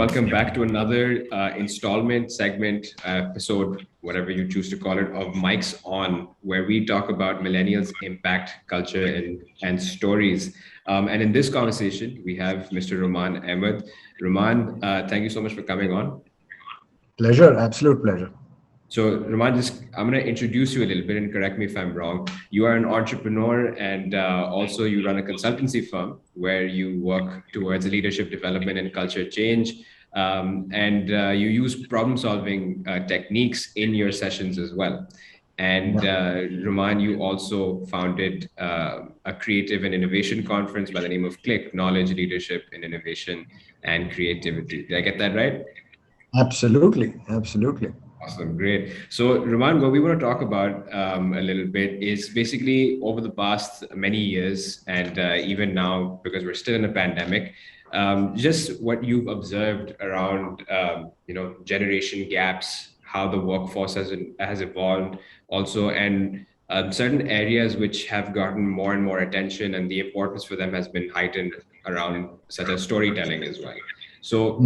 welcome back to another installment, segment, episode, whatever you choose to call it, of Mics On, where we talk about millennials' impact, culture, and stories. And in this conversation, we have Mr. Rumman Ahmad. Rumman, thank you so much for coming on. Pleasure, absolute pleasure. So, Rumman, I'm going to introduce you a little bit and correct me if I'm wrong. You are an entrepreneur and also you run a consultancy firm where you work towards leadership development and culture change. And you use problem solving techniques in your sessions as well. And Rumman, you also founded a creative and innovation conference by the name of CLIck, Knowledge, Leadership, and Innovation and Creativity. Did I get that right? Absolutely, absolutely. Awesome, great. So, Rumman, what we want to talk about a little bit is basically over the past many years, and even now, because we're still in a pandemic, just what you've observed around, generation gaps, how the workforce has evolved, also, and certain areas which have gotten more and more attention, and the importance for them has been heightened around such as storytelling as well. So,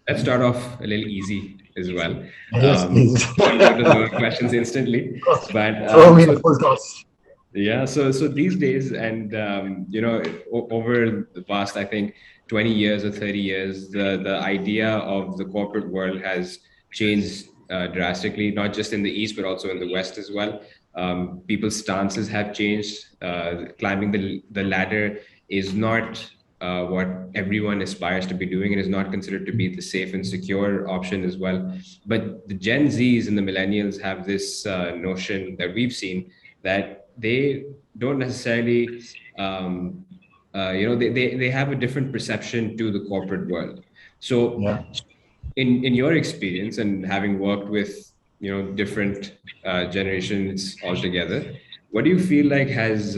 let's start off a little easy as well. Yes, please. Go to the questions instantly, but throw me the full toss. Yeah, so these days, and over the past, I think 20 years or 30 years, the idea of the corporate world has changed drastically, not just in the East, but also in the West as well. People's stances have changed. Climbing the ladder is not what everyone aspires to be doing. It is not considered to be the safe and secure option as well. But the Gen Zs and the millennials have this notion that we've seen that they don't necessarily, they have a different perception to the corporate world. So in your experience and having worked with, different generations altogether, what do you feel like has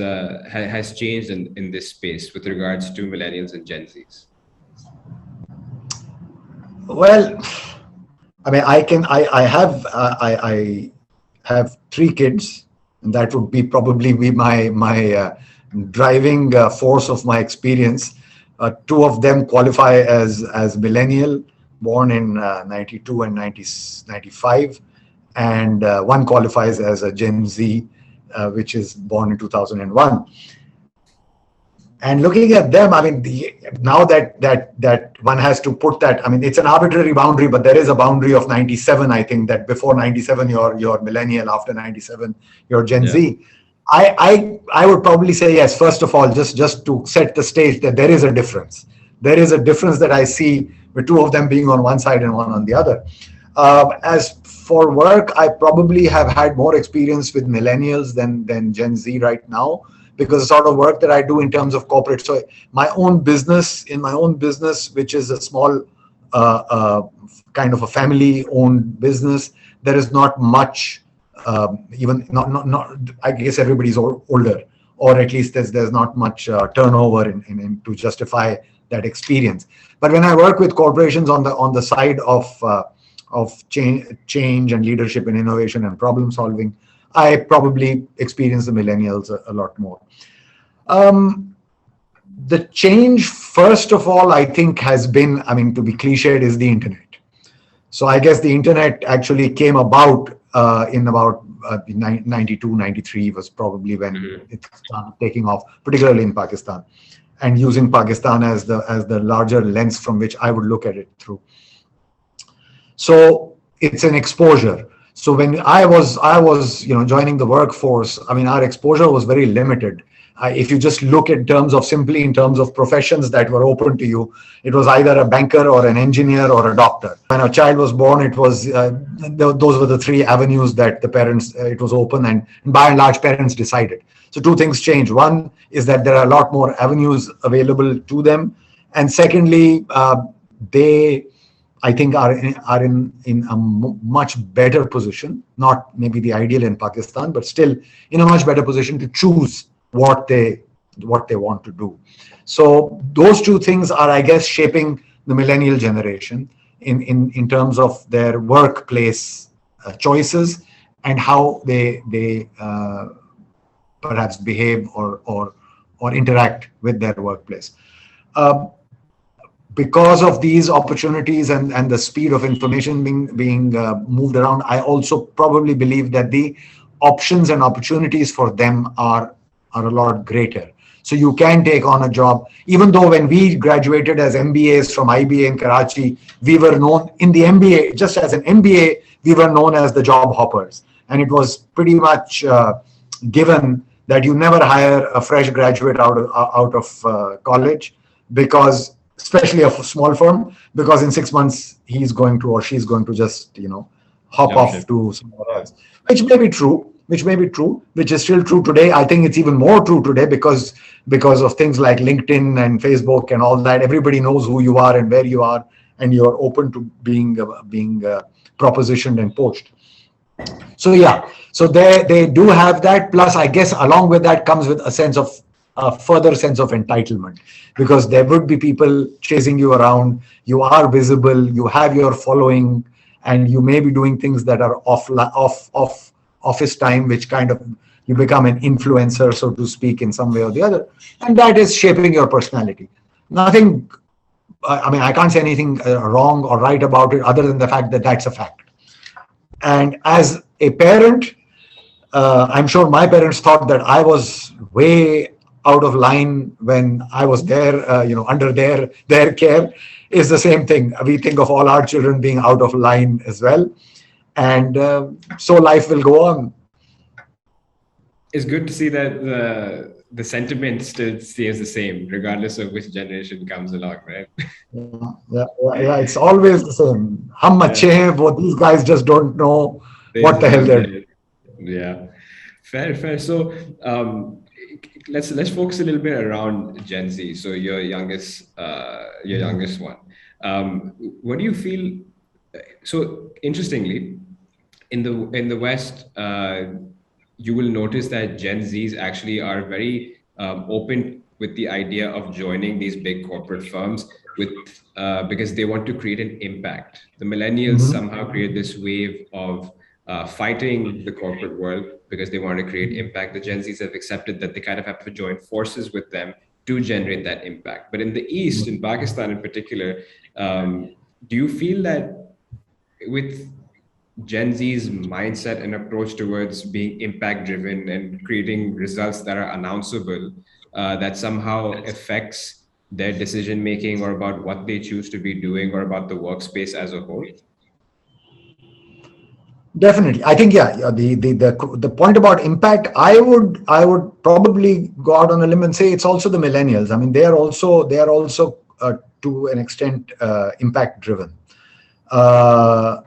changed in this space with regards to millennials and Gen Zs? Well, I mean, I have three kids, and that would probably be my driving force of my experience. Two of them qualify as millennial, born in 92 and 95, and one qualifies as a Gen Z, which is born in 2001. And looking at them, I mean, now that one has to put that, I mean, it's an arbitrary boundary, but there is a boundary of 97. I think that before 97, you're millennial. After 97, you're Gen Z. I would probably say yes. First of all, just to set the stage, that there is a difference. There is a difference that I see with two of them being on one side and one on the other. As for work, I probably have had more experience with millennials than Gen Z right now, because the sort of work that I do in terms of corporate. So in my own business, which is a small kind of a family-owned business, there is not much. I guess everybody's older, or at least there's not much turnover in to justify that experience. But when I work with corporations on the side of change and leadership and innovation and problem solving, I probably experience the millennials a lot more. The change, first of all, I think has been, I mean, to be cliched, is the internet. So I guess the internet actually came about in about 92, 93 was probably when it started taking off, particularly in Pakistan, and using Pakistan as the larger lens from which I would look at it through. So it's an exposure. So when I was joining the workforce, I mean, our exposure was very limited. If you just look in terms of professions that were open to you, it was either a banker or an engineer or a doctor. When a child was born, it was those were the three avenues that the parents, it was open, and by and large parents decided. So two things changed. One is that there are a lot more avenues available to them, and secondly, they, I think, are in a much better position, not maybe the ideal in Pakistan, but still in a much better position to choose what they want to do. So those two things are, I guess, shaping the millennial generation in terms of their workplace choices and how they perhaps behave or interact with their workplace. because of these opportunities and the speed of information being moved around, I also probably believe that the options and opportunities for them are a lot greater. So you can take on a job, even though when we graduated as MBAs from IBA in Karachi, we were known in the MBA, just as an MBA, we were known as the job hoppers. And it was pretty much given that you never hire a fresh graduate out of college, because especially a small firm, because in 6 months he's going to or she's going to just hop Jump off ship. to somewhere Yeah. else, which is still true today. I think it's even more true today because of things like LinkedIn and Facebook and all that. Everybody knows who you are and where you are, and you're open to being propositioned and poached. So yeah, so they do have that. Plus, I guess along with that comes with a further sense of entitlement, because there would be people chasing you around. You are visible. You have your following, and you may be doing things that are off office time, which kind of you become an influencer, so to speak, in some way or the other, and that is shaping your personality. Nothing. I mean, I can't say anything wrong or right about it, other than the fact that that's a fact. And as a parent, I'm sure my parents thought that I was way out of line when I was there, under their care. Is the same thing. We think of all our children being out of line as well, and so life will go on. It's good to see that the sentiment still stays the same, regardless of which generation comes along, right? Yeah. It's always the same. Hum Yeah, achhe hain, but these guys just don't know they what just the hell don't they're get doing. it. Yeah, fair. So, let's focus a little bit around Gen Z. So your youngest one. What do you feel? So interestingly, in the West, you will notice that Gen Zs actually are very open with the idea of joining these big corporate firms because they want to create an impact. The millennials Mhm. somehow create this wave of fighting the corporate world because they want to create impact. The Gen Zs have accepted that they kind of have to join forces with them to generate that impact. But in the East, in Pakistan in particular, do you feel that with Gen Z's mindset and approach towards being impact driven and creating results that are announceable, that somehow affects their decision making or about what they choose to be doing or about the workspace as a whole? Definitely, I think yeah. The point about impact, I would probably go out on a limb and say it's also the millennials. I mean, they are also to an extent impact driven. Uh,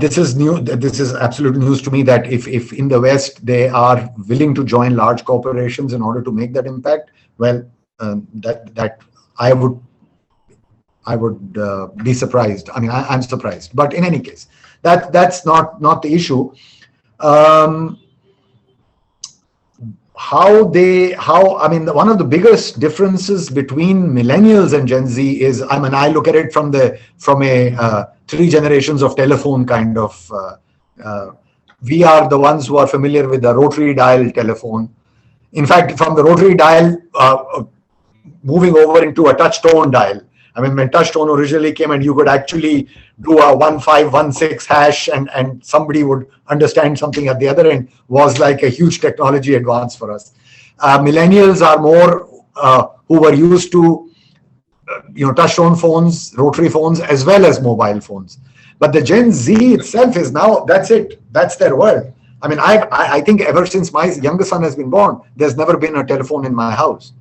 this is new. This is absolute news to me that if in the West they are willing to join large corporations in order to make that impact, well, that I would I would be surprised. I mean, I'm surprised. But in any case, that's not the issue. Um, how I mean, one of the biggest differences between millennials and Gen Z is, I mean, I look at it from a three generations of telephone kind of. Uh, we are the ones who are familiar with the rotary dial telephone. In fact, from the rotary dial, moving over into a touch tone dial. I mean, when touch tone originally came and you could actually do a 1516 hash and somebody would understand something at the other end, was like a huge technology advance for us. Millennials are more who were used to touch tone phones, rotary phones, as well as mobile phones. But the Gen Z itself is now, that's it. That's their world. I mean, I think ever since my youngest son has been born, there's never been a telephone in my house,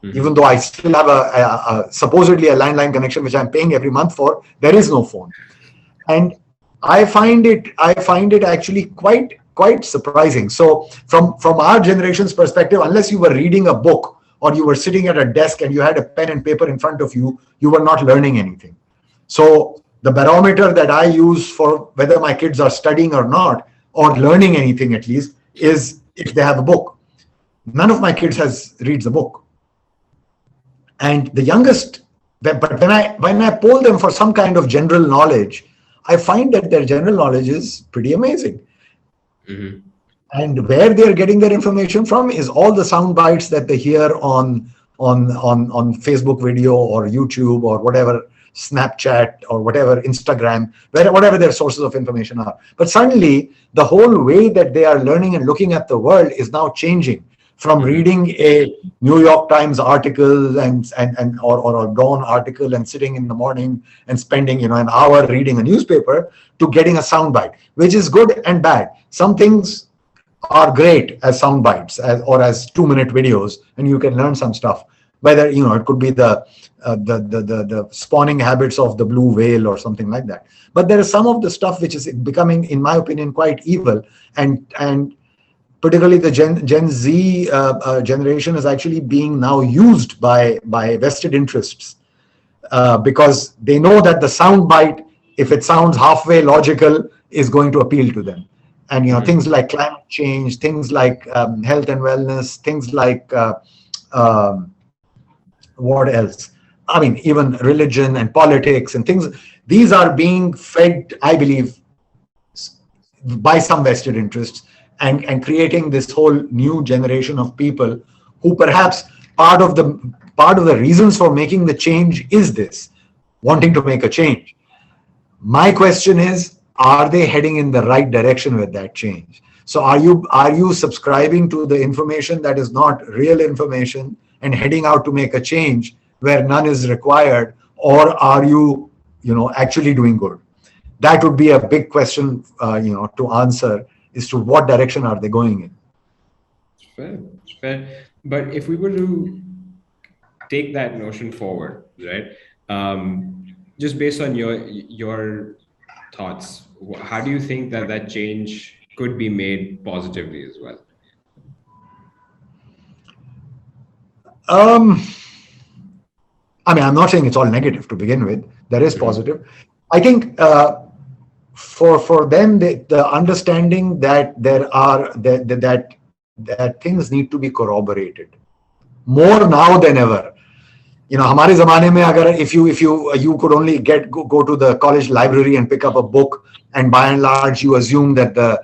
even though Mhm. I still have a supposedly a landline connection, which I'm paying every month for. There is no phone, and I find it actually quite surprising. So from our generation's perspective, unless you were reading a book or you were sitting at a desk and you had a pen and paper in front of you, you were not learning anything. So the barometer that I use for whether my kids are studying or not, or learning anything at least, is if they have a book. None of my kids has reads a book, and the youngest, but when I poll them for some kind of general knowledge, I find that their general knowledge is pretty amazing. Mhm. And where they're getting their information from is all the sound bites that they hear on on Facebook video or YouTube or whatever, Snapchat or whatever, Instagram, whatever their sources of information are. But suddenly, the whole way that they are learning and looking at the world is now changing from reading a New York Times article and or a Dawn article and sitting in the morning and spending an hour reading a newspaper to getting a soundbite, which is good and bad. Some things are great as sound bites or as 2-minute videos, and you can learn some stuff. Whether it could be the spawning habits of the blue whale or something like that. But there is some of the stuff which is becoming, in my opinion, quite evil, and particularly the Gen Z generation is actually being now used by vested interests because they know that the sound bite, if it sounds halfway logical, is going to appeal to them. And things like climate change, things like health and wellness, things like what else? I mean, even religion and politics and things. These are being fed, I believe, by some vested interests, and creating this whole new generation of people who perhaps part of the reasons for making the change is this, wanting to make a change. My question is, are they heading in the right direction with that change? So are you subscribing to the information that is not real information and heading out to make a change where none is required, or are you actually doing good? That would be a big question to answer, as to what direction are they going in. Fair. But if we were to take that notion forward, right? Just based on your thoughts, how do you think that change could be made positively as well? I mean, I'm not saying it's all negative to begin with. There is positive. I think for them, the understanding that that things need to be corroborated more now than ever. हमारे ज़माने में अगर if you could only go to the college library and pick up a book, and by and large you assume that the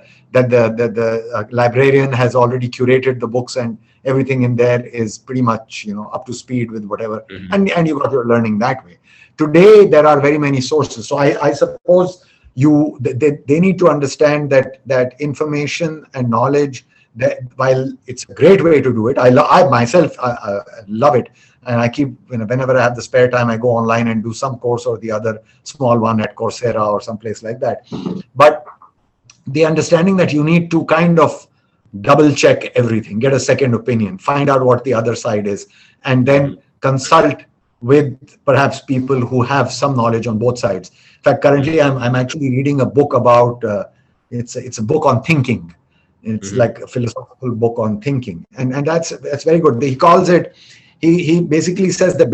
librarian has already curated the books and everything in there is pretty much up to speed with whatever, and you got your learning that way. Today there are very many sources, so I suppose they need to understand that information and knowledge, that while it's a great way to do it, I myself love it, and I keep whenever I have the spare time, I go online and do some course or the other, small one at Coursera or someplace like that. But the understanding that you need to kind of double check everything, get a second opinion, find out what the other side is, and then consult with perhaps people who have some knowledge on both sides. In fact, currently I'm actually reading a book about it's a book on thinking. It's like a philosophical book on thinking, and that's very good. He calls it. He basically says that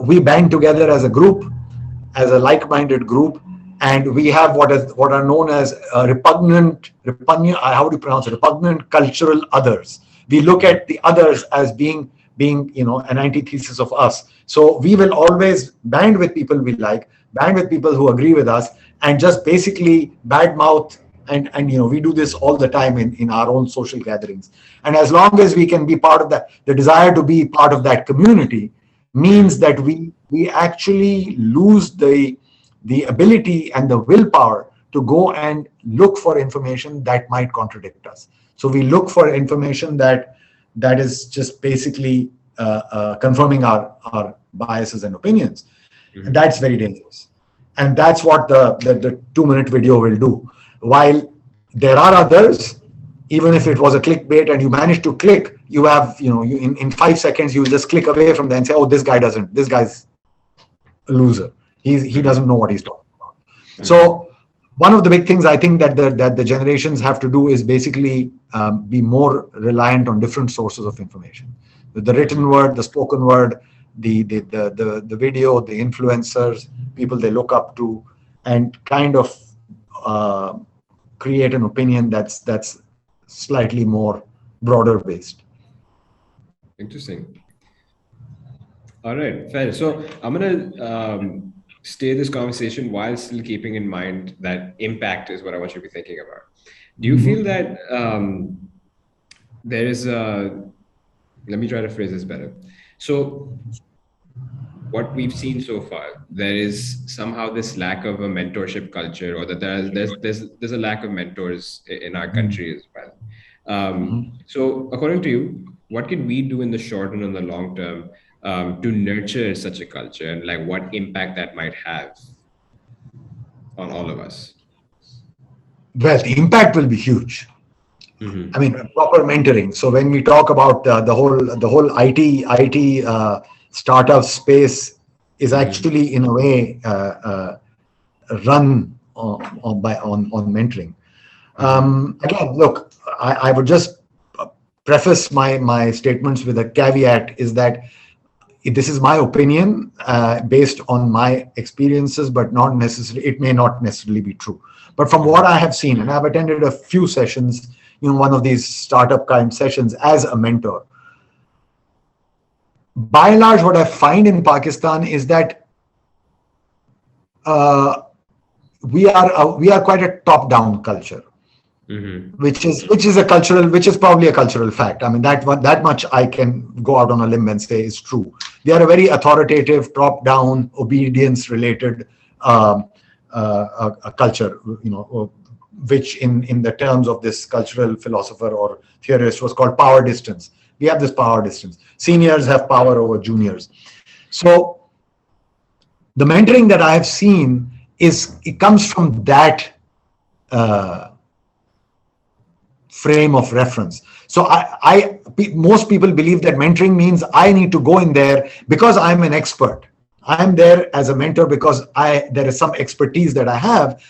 we band together as a group, as a like-minded group, and we have what are known as repugnant cultural others. We look at the others as being an antithesis of us. So we will always band with people we like, band with people who agree with us, and just basically badmouth. And we do this all the time in our own social gatherings. And as long as we can be part of that, the desire to be part of that community means that we actually lose the ability and the willpower to go and look for information that might contradict us. So we look for information that is just basically confirming our biases and opinions. And that's very dangerous. And that's what the 2-minute video will do. While there are others, even if it was a clickbait and you manage to click, you have, in 5 seconds, you will just click away from there and say, oh, this guy's a loser. He doesn't know what he's talking about. So one of the big things I think that the generations have to do is basically be more reliant on different sources of information. The written word, the spoken word, the video, the influencers, people they look up to, and kind of create an opinion that's slightly more broader based. Interesting. All right, fair. So I'm gonna stay this conversation while still keeping in mind that impact is what I want you to be thinking about. Do you feel that there is a Let me try to phrase this better. So what we've seen so far, there is somehow this lack of a mentorship culture, or that there's a lack of mentors in our country as well. So, according to you, what can we do in the short and in the long term to nurture such a culture, and like what impact that might have on all of us? Well, the impact will be huge. I Mm-hmm. mean, proper mentoring. So when we talk about the whole IT startup space is Mm-hmm. actually in a way run on mentoring. Mm-hmm. Again, look, I would just preface my statements with a caveat is that this is my opinion based on my experiences, but not necessarily, it may not necessarily be true. But from what I have seen, and I've attended a few sessions, one of these startup kind sessions as a mentor, by and large, what I find in Pakistan is that uh, we are quite a top-down culture, Mm-hmm. which is probably a cultural fact. I mean, that much I can go out on a limb and say is true. They are a very authoritative, top-down, obedience-related um, a culture, which in the terms of this cultural philosopher or theorist was called power distance. We have this power distance. Seniors have power over juniors. So the mentoring that I have seen it comes from that uh, frame of reference. So most people believe that mentoring means I need to go in there because I'm an expert. I'm there as a mentor because there is some expertise that I have.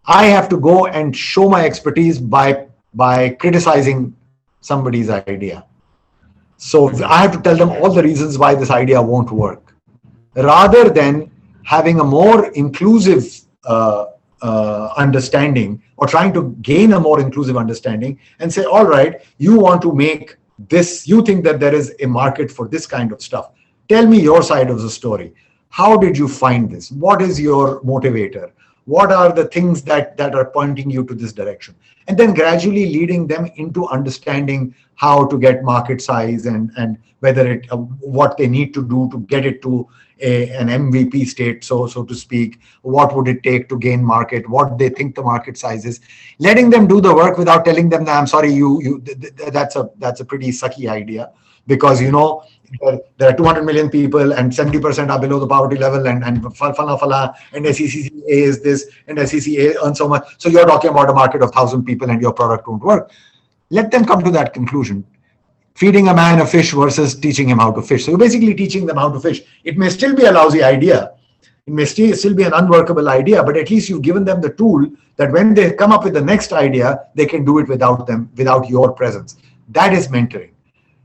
I have to go and show my expertise by criticizing somebody's idea. So I Mm-hmm. have to tell them all the reasons why this idea won't work, rather than having a more inclusive understanding, or trying to gain a more inclusive understanding and say, all right, you want to make this, you think that there is a market for this kind of stuff. Tell me your side of the story. How did you find this? What is your motivator? What are the things that are pointing you to this direction? And then gradually leading them into understanding how to get market size, and whether what they need to do to get it to an MVP state, so to speak. What would it take to gain market? What they think the market size is. Letting them do the work without telling them that, I'm sorry, that's a pretty sucky idea, because Mm-hmm. there are 200 million people and 70% are below the poverty level, and fala, and SECCA is this, and SECCA earns so much. So you're talking about a market of 1,000 people and your product won't work. Let them come to that conclusion. Feeding a man a fish versus teaching him how to fish. So you're basically teaching them how to fish. It may still be a lousy idea. It may still be an unworkable idea, but at least you've given them the tool that when they come up with the next idea, they can do it without your presence. That is mentoring,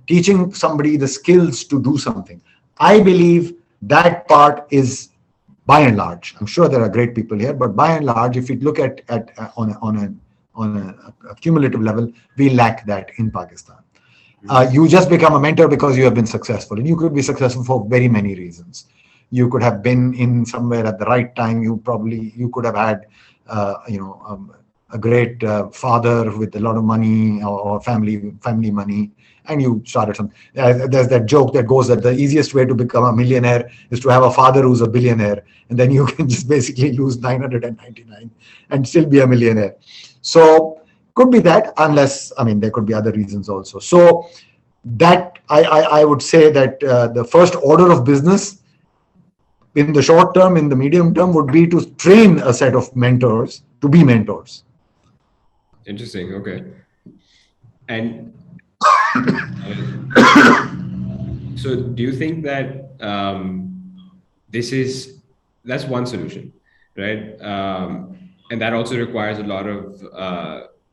teaching somebody the skills to do something. I believe that part is, by and large, I'm sure there are great people here, but by and large, if you look at on a cumulative level, we lack that in Pakistan. You just become a mentor because you have been successful, and you could be successful for very many reasons. You could have been in somewhere at the right time. You could have had a great father with a lot of money, or family money, and you started something. There's that joke that goes that the easiest way to become a millionaire is to have a father who's a billionaire, and then you can just basically lose 999 and still be a millionaire. So could be that, unless, I mean, there could be other reasons also. So that I would say that the first order of business in the short term, in the medium term, would be to train a set of mentors to be mentors. Interesting. Okay. And so, do you think that this is that's one solution, right? And that also requires a lot of.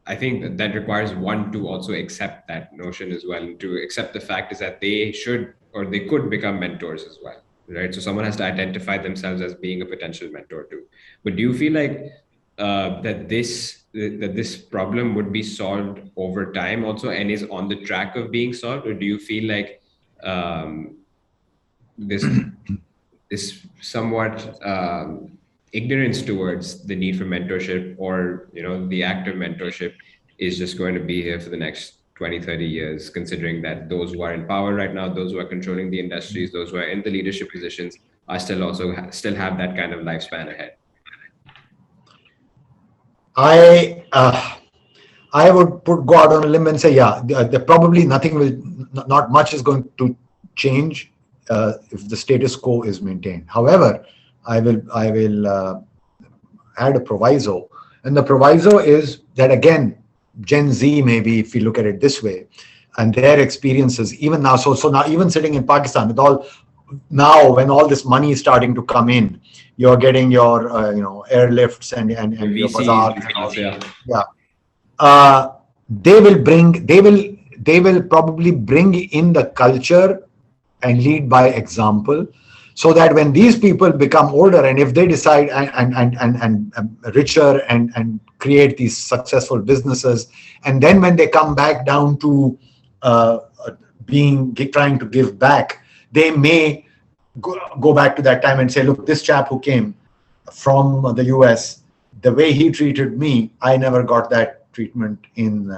I think that requires one to also accept that notion as well, and to accept the fact is that they should or they could become mentors as well, right? So someone has to identify themselves as being a potential mentor too. But do you feel like that this problem would be solved over time also, and is on the track of being solved, or do you feel like um, this this somewhat ignorance towards the need for mentorship, or the act of mentorship is just going to be here for the next 20, 30 years, considering that those who are in power right now, those who are controlling the industries, those who are in the leadership positions are still also still have that kind of lifespan ahead? I I would go out on a limb and say, yeah, probably nothing will, not much is going to change if the status quo is maintained. However, I will add a proviso, and the proviso is that again, Gen Z, maybe if we look at it this way, and their experiences even now. So now even sitting in Pakistan with all now when all this money is starting to come in, you're getting your airlifts and your VCs, bazaars and all. VCs, yeah. Yeah, they will probably bring in the culture and lead by example, so that when these people become older and if they decide and richer and create these successful businesses, and then when they come back down to uh, being trying to give back, they may go back to that time and say, look, this chap who came from the US, the way he treated me, I never got that treatment in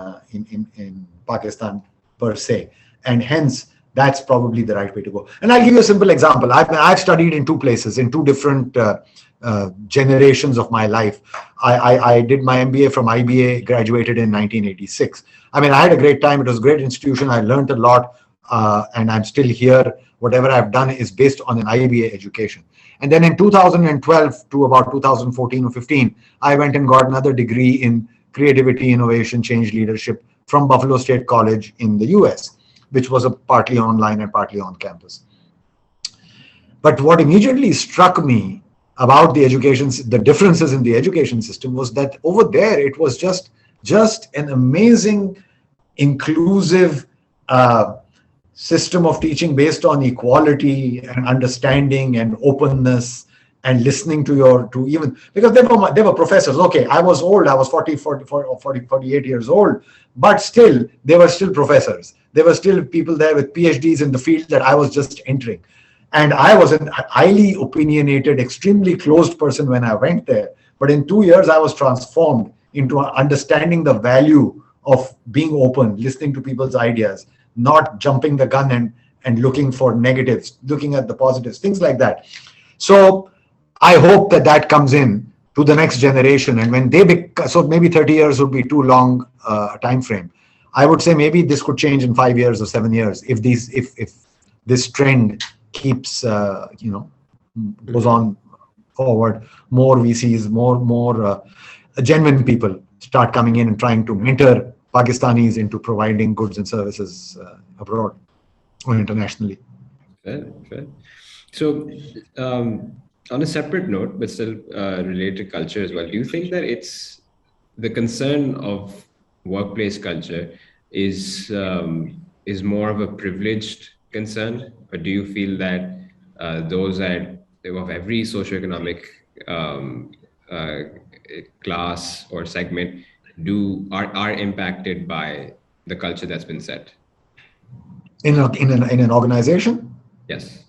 Pakistan per se, and hence that's probably the right way to go. And I'll give you a simple example. I've studied in two places, in two different generations of my life. I did my MBA from IBA, graduated in 1986. I mean, I had a great time. It was a great institution. I learned a lot, and I'm still here. Whatever I've done is based on an IBA education. And then in 2012 to about 2014 or 15, I went and got another degree in creativity, innovation, change leadership from Buffalo State College in the US, which was a partly online and partly on campus. But what immediately struck me about the education, the differences in the education system, was that over there it was just an amazing, inclusive system of teaching based on equality and understanding and openness and listening to even, because they were professors. Okay, I was old, I was 48 years old, but still, they were still professors. There were still people there with PhDs in the field that I was just entering. And I was a highly opinionated, extremely closed person when I went there. But in 2 years, I was transformed into understanding the value of being open, listening to people's ideas, not jumping the gun and looking for negatives, looking at the positives, things like that. So I hope that comes in to the next generation. And when so maybe 30 years would be too long a time frame. I would say maybe this could change in 5 years or 7 years if this trend keeps goes on forward. More VCs, more genuine people start coming in and trying to mentor Pakistanis into providing goods and services abroad or internationally. Fair, fair. So, on a separate note, but still related to culture as well, do you think that it's the concern of workplace culture is more of a privileged concern, or do you feel that those of every socioeconomic class or segment are impacted by the culture that's been set? In an organization? Yes.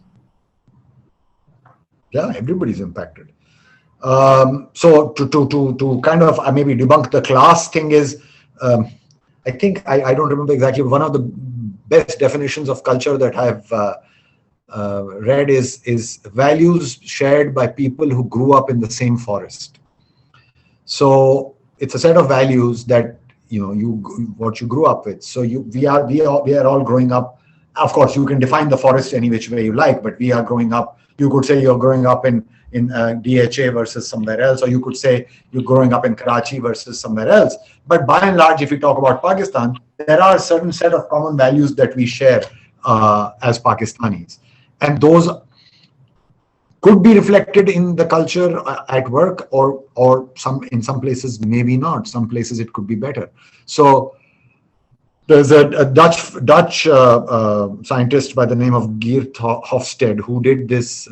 Yeah, everybody's impacted. So to kind of maybe debunk the class thing is, I think I don't remember exactly. One of the best definitions of culture that I've read is values shared by people who grew up in the same forest. So it's a set of values that what you grew up with. So we are all growing up. Of course, you can define the forest any which way you like, but we are growing up. You could say you're growing up in DHA versus somewhere else, or you could say you're growing up in Karachi versus somewhere else. But by and large, if we talk about Pakistan, there are a certain set of common values that we share as Pakistanis, and those could be reflected in the culture at work, or in some places maybe not. Some places it could be better. So there's a Dutch scientist by the name of Geert Hofstede who did this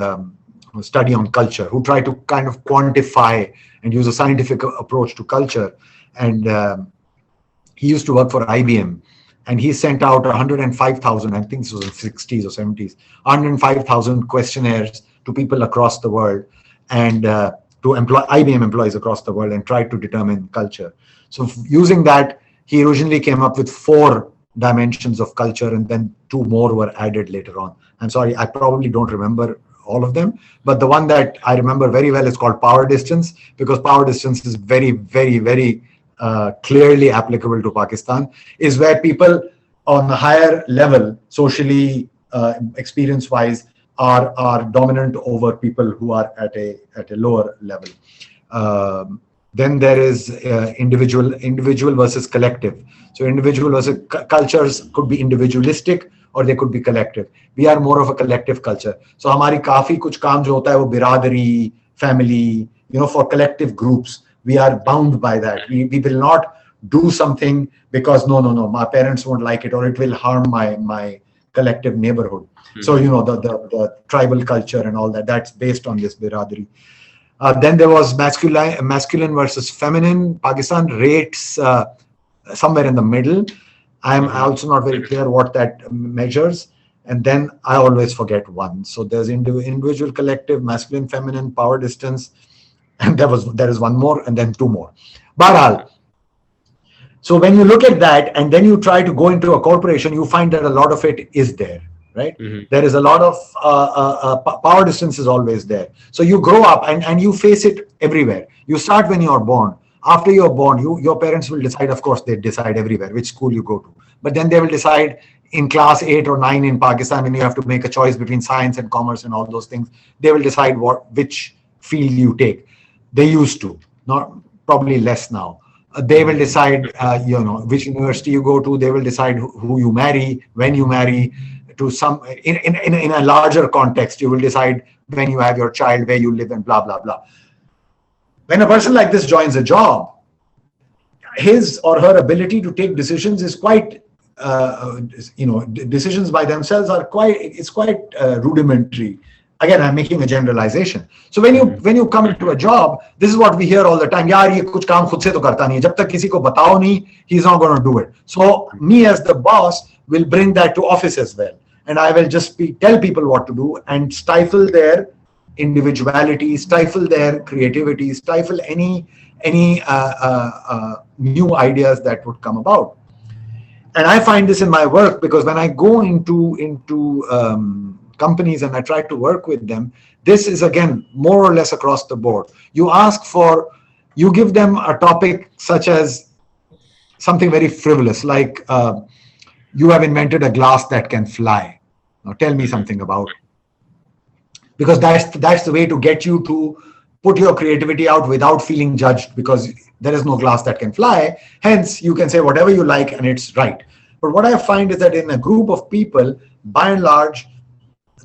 study on culture, who tried to kind of quantify and use a scientific approach to culture. And he used to work for IBM, and he sent out 105,000, I think this was in the 60s or 70s, 105,000 questionnaires to people across the world, and to IBM employees across the world, and tried to determine culture. So using that, he originally came up with 4 dimensions of culture, and then two more were added later on. I'm sorry, I probably don't remember all of them, but the one that I remember very well is called power distance, because power distance is very, very, very clearly applicable to Pakistan, is where people on a higher level, socially, experience-wise, are dominant over people who are at a lower level. Then there is individual versus collective. So individual versus cultures could be individualistic or they could be collective. We are more of a collective culture. So हमारी काफी कुछ काम जो होता है वो बिरादरी, family, for collective groups, we are bound by that. We will not do something because no, my parents won't like it or it will harm my collective neighborhood. So the tribal culture and all that, that's based on this biradari. Then there was masculine versus feminine. Pakistan rates somewhere in the middle. I'm also not very clear what that measures. And then I always forget one. So there's individual, collective, masculine, feminine, power distance, and there is one more, and then two more. Bahral. So when you look at that, and then you try to go into a corporation, you find that a lot of it is there. Right? There is a lot of power distance is always there. So you grow up and you face it everywhere. You start when you are born. After you're born, your parents will decide, of course, they decide everywhere which school you go to. But then they will decide in class 8 or 9 in Pakistan, when you have to make a choice between science and commerce and all those things, they will decide which field you take. They used to, not probably less now. They will decide, which university you go to. They will decide who you marry, when you marry. To some in a larger context, you will decide when you have your child, where you live, and blah blah blah. When a person like this joins a job, his or her ability to take decisions is quite, decisions by themselves are quite rudimentary. Again, I'm making a generalization. So when you come into a job, this is what we hear all the time. यार ये कुछ काम खुद से तो करता नहीं है. जब तक किसी को बताओ नहीं, he's not going to do it. So me as the boss will bring that to office as well. And I will just tell people what to do and stifle their individuality, stifle their creativity, stifle any new ideas that would come about. And I find this in my work, because when I go into companies and I try to work with them, this is again more or less across the board. You give them a topic such as something very frivolous, like you have invented a glass that can fly. Now tell me something about it. Because that's the way to get you to put your creativity out without feeling judged, because there is no glass that can fly. Hence, you can say whatever you like and it's right. But what I find is that in a group of people, by and large,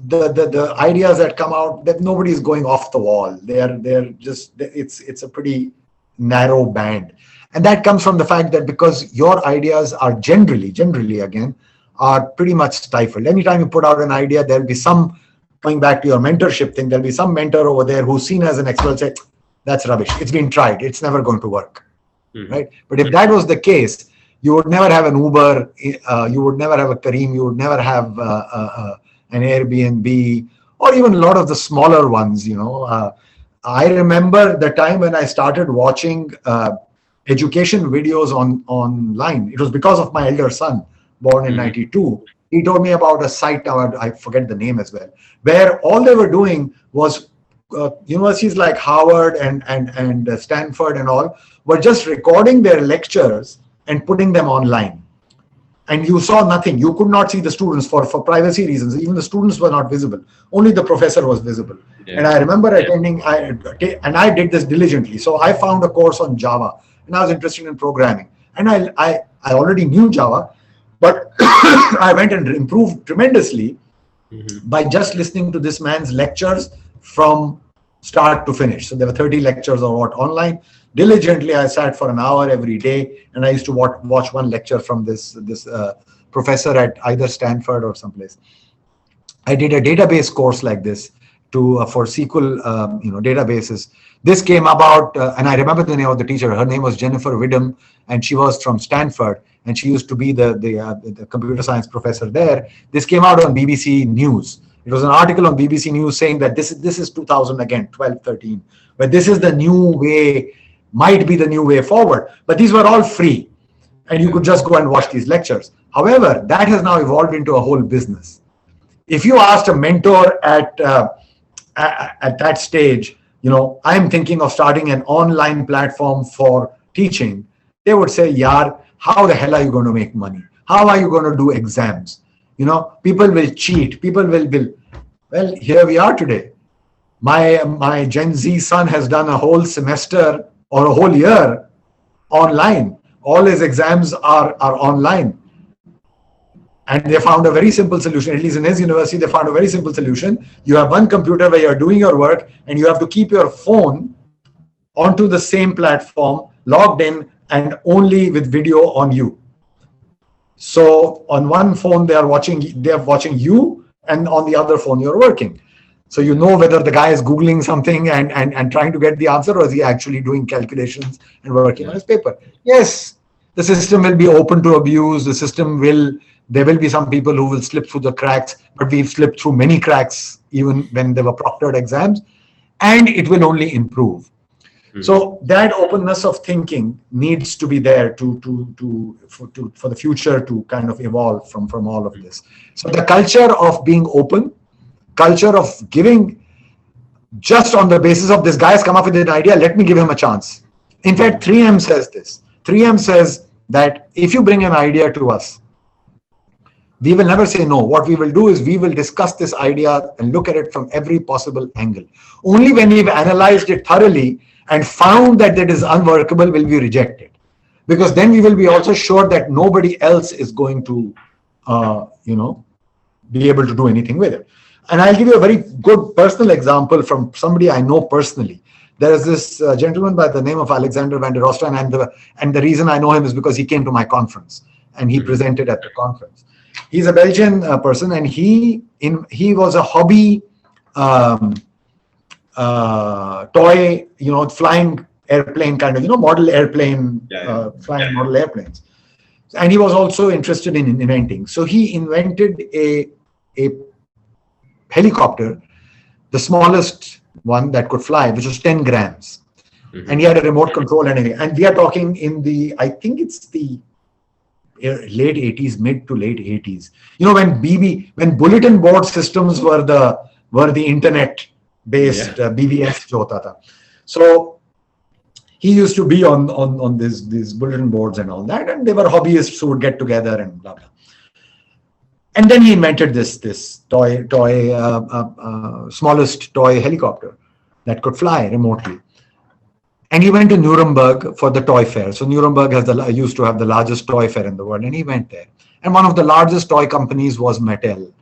the ideas that come out, that nobody is going off the wall. They're just, it's a pretty narrow band. And that comes from the fact that because your ideas are generally again, are pretty much stifled. Anytime you put out an idea, there'll be some, going back to your mentorship thing, there'll be some mentor over there who's seen as an expert say, that's rubbish. It's been tried. It's never going to work. Right? But if that was the case, you would never have an Uber, you would never have a Careem, you would never have an Airbnb, or even a lot of the smaller ones, I remember the time when I started watching education videos online. It was because of my elder son, born in 92. He told me about a site, I forget the name as well, where all they were doing was universities like Harvard and Stanford and all were just recording their lectures and putting them online. And you saw nothing. You could not see the students for privacy reasons. Even the students were not visible. Only the professor was visible. Yeah. And I remember attending, and I did this diligently. So I found a course on Java, and I was interested in programming. And I already knew Java, but I went and improved tremendously by just listening to this man's lectures from start to finish. So there were 30 lectures or what online. Diligently, I sat for an hour every day, and I used to watch one lecture from this professor at either Stanford or someplace. I did a database course like this for SQL, databases. This came about, and I remember the name of the teacher. Her name was Jennifer Widom, and she was from Stanford, and she used to be the computer science professor there. This came out on BBC News. It was an article on BBC News saying that this is 2000 again, 12, 13, but this is the new way. Might be the new way forward, but these were all free and you could just go and watch these lectures. However, that has now evolved into a whole business. If you asked a mentor at that stage, I'm thinking of starting an online platform for teaching, they would say, Yar, how the hell are you going to make money? How are you going to do exams? People will cheat. People will. Well, here we are today. My Gen Z son has done a whole semester or a whole year online. All his exams are online. And they found a very simple solution. At least in his university, they found a very simple solution. You have one computer where you're doing your work, and you have to keep your phone onto the same platform, logged in, and only with video on you. So on one phone, they're watching you, and on the other phone, you're working. So you know whether the guy is Googling something and trying to get the answer, or is he actually doing calculations and working on his paper. Yes, the system will be open to abuse. There will be some people who will slip through the cracks, but we've slipped through many cracks even when there were proctored exams, and it will only improve. So that openness of thinking needs to be there for the future to kind of evolve from all of this. So the culture of being open, culture of giving, just on the basis of this guy has come up with an idea, let me give him a chance. In fact, 3M says this. 3M says that if you bring an idea to us, we will never say no. What we will do is we will discuss this idea and look at it from every possible angle. Only when we've analyzed it thoroughly and found that it is unworkable will we reject it. Because then we will be also sure that nobody else is going to, be able to do anything with it. And I'll give you a very good personal example from somebody I know personally. There is this gentleman by the name of Alexander van der Rostrand, and the reason I know him is because he came to my conference and he presented at the conference. He's a Belgian person, and he was a hobby toy, flying airplane kind of, model airplane, flying model airplanes. And he was also interested in inventing. So he invented a helicopter, the smallest one that could fly, which was 10 grams. And he had a remote control and everything. And we are talking I think it's the late 80s, mid to late 80s. When bulletin board systems were the internet based BBS jo hota tha. So he used to be on these bulletin boards and all that, and they were hobbyists who would get together and blah blah. And then he invented this smallest toy helicopter that could fly remotely. And he went to Nuremberg for the toy fair. So Nuremberg used to have the largest toy fair in the world, and he went there. And one of the largest toy companies was Mattel.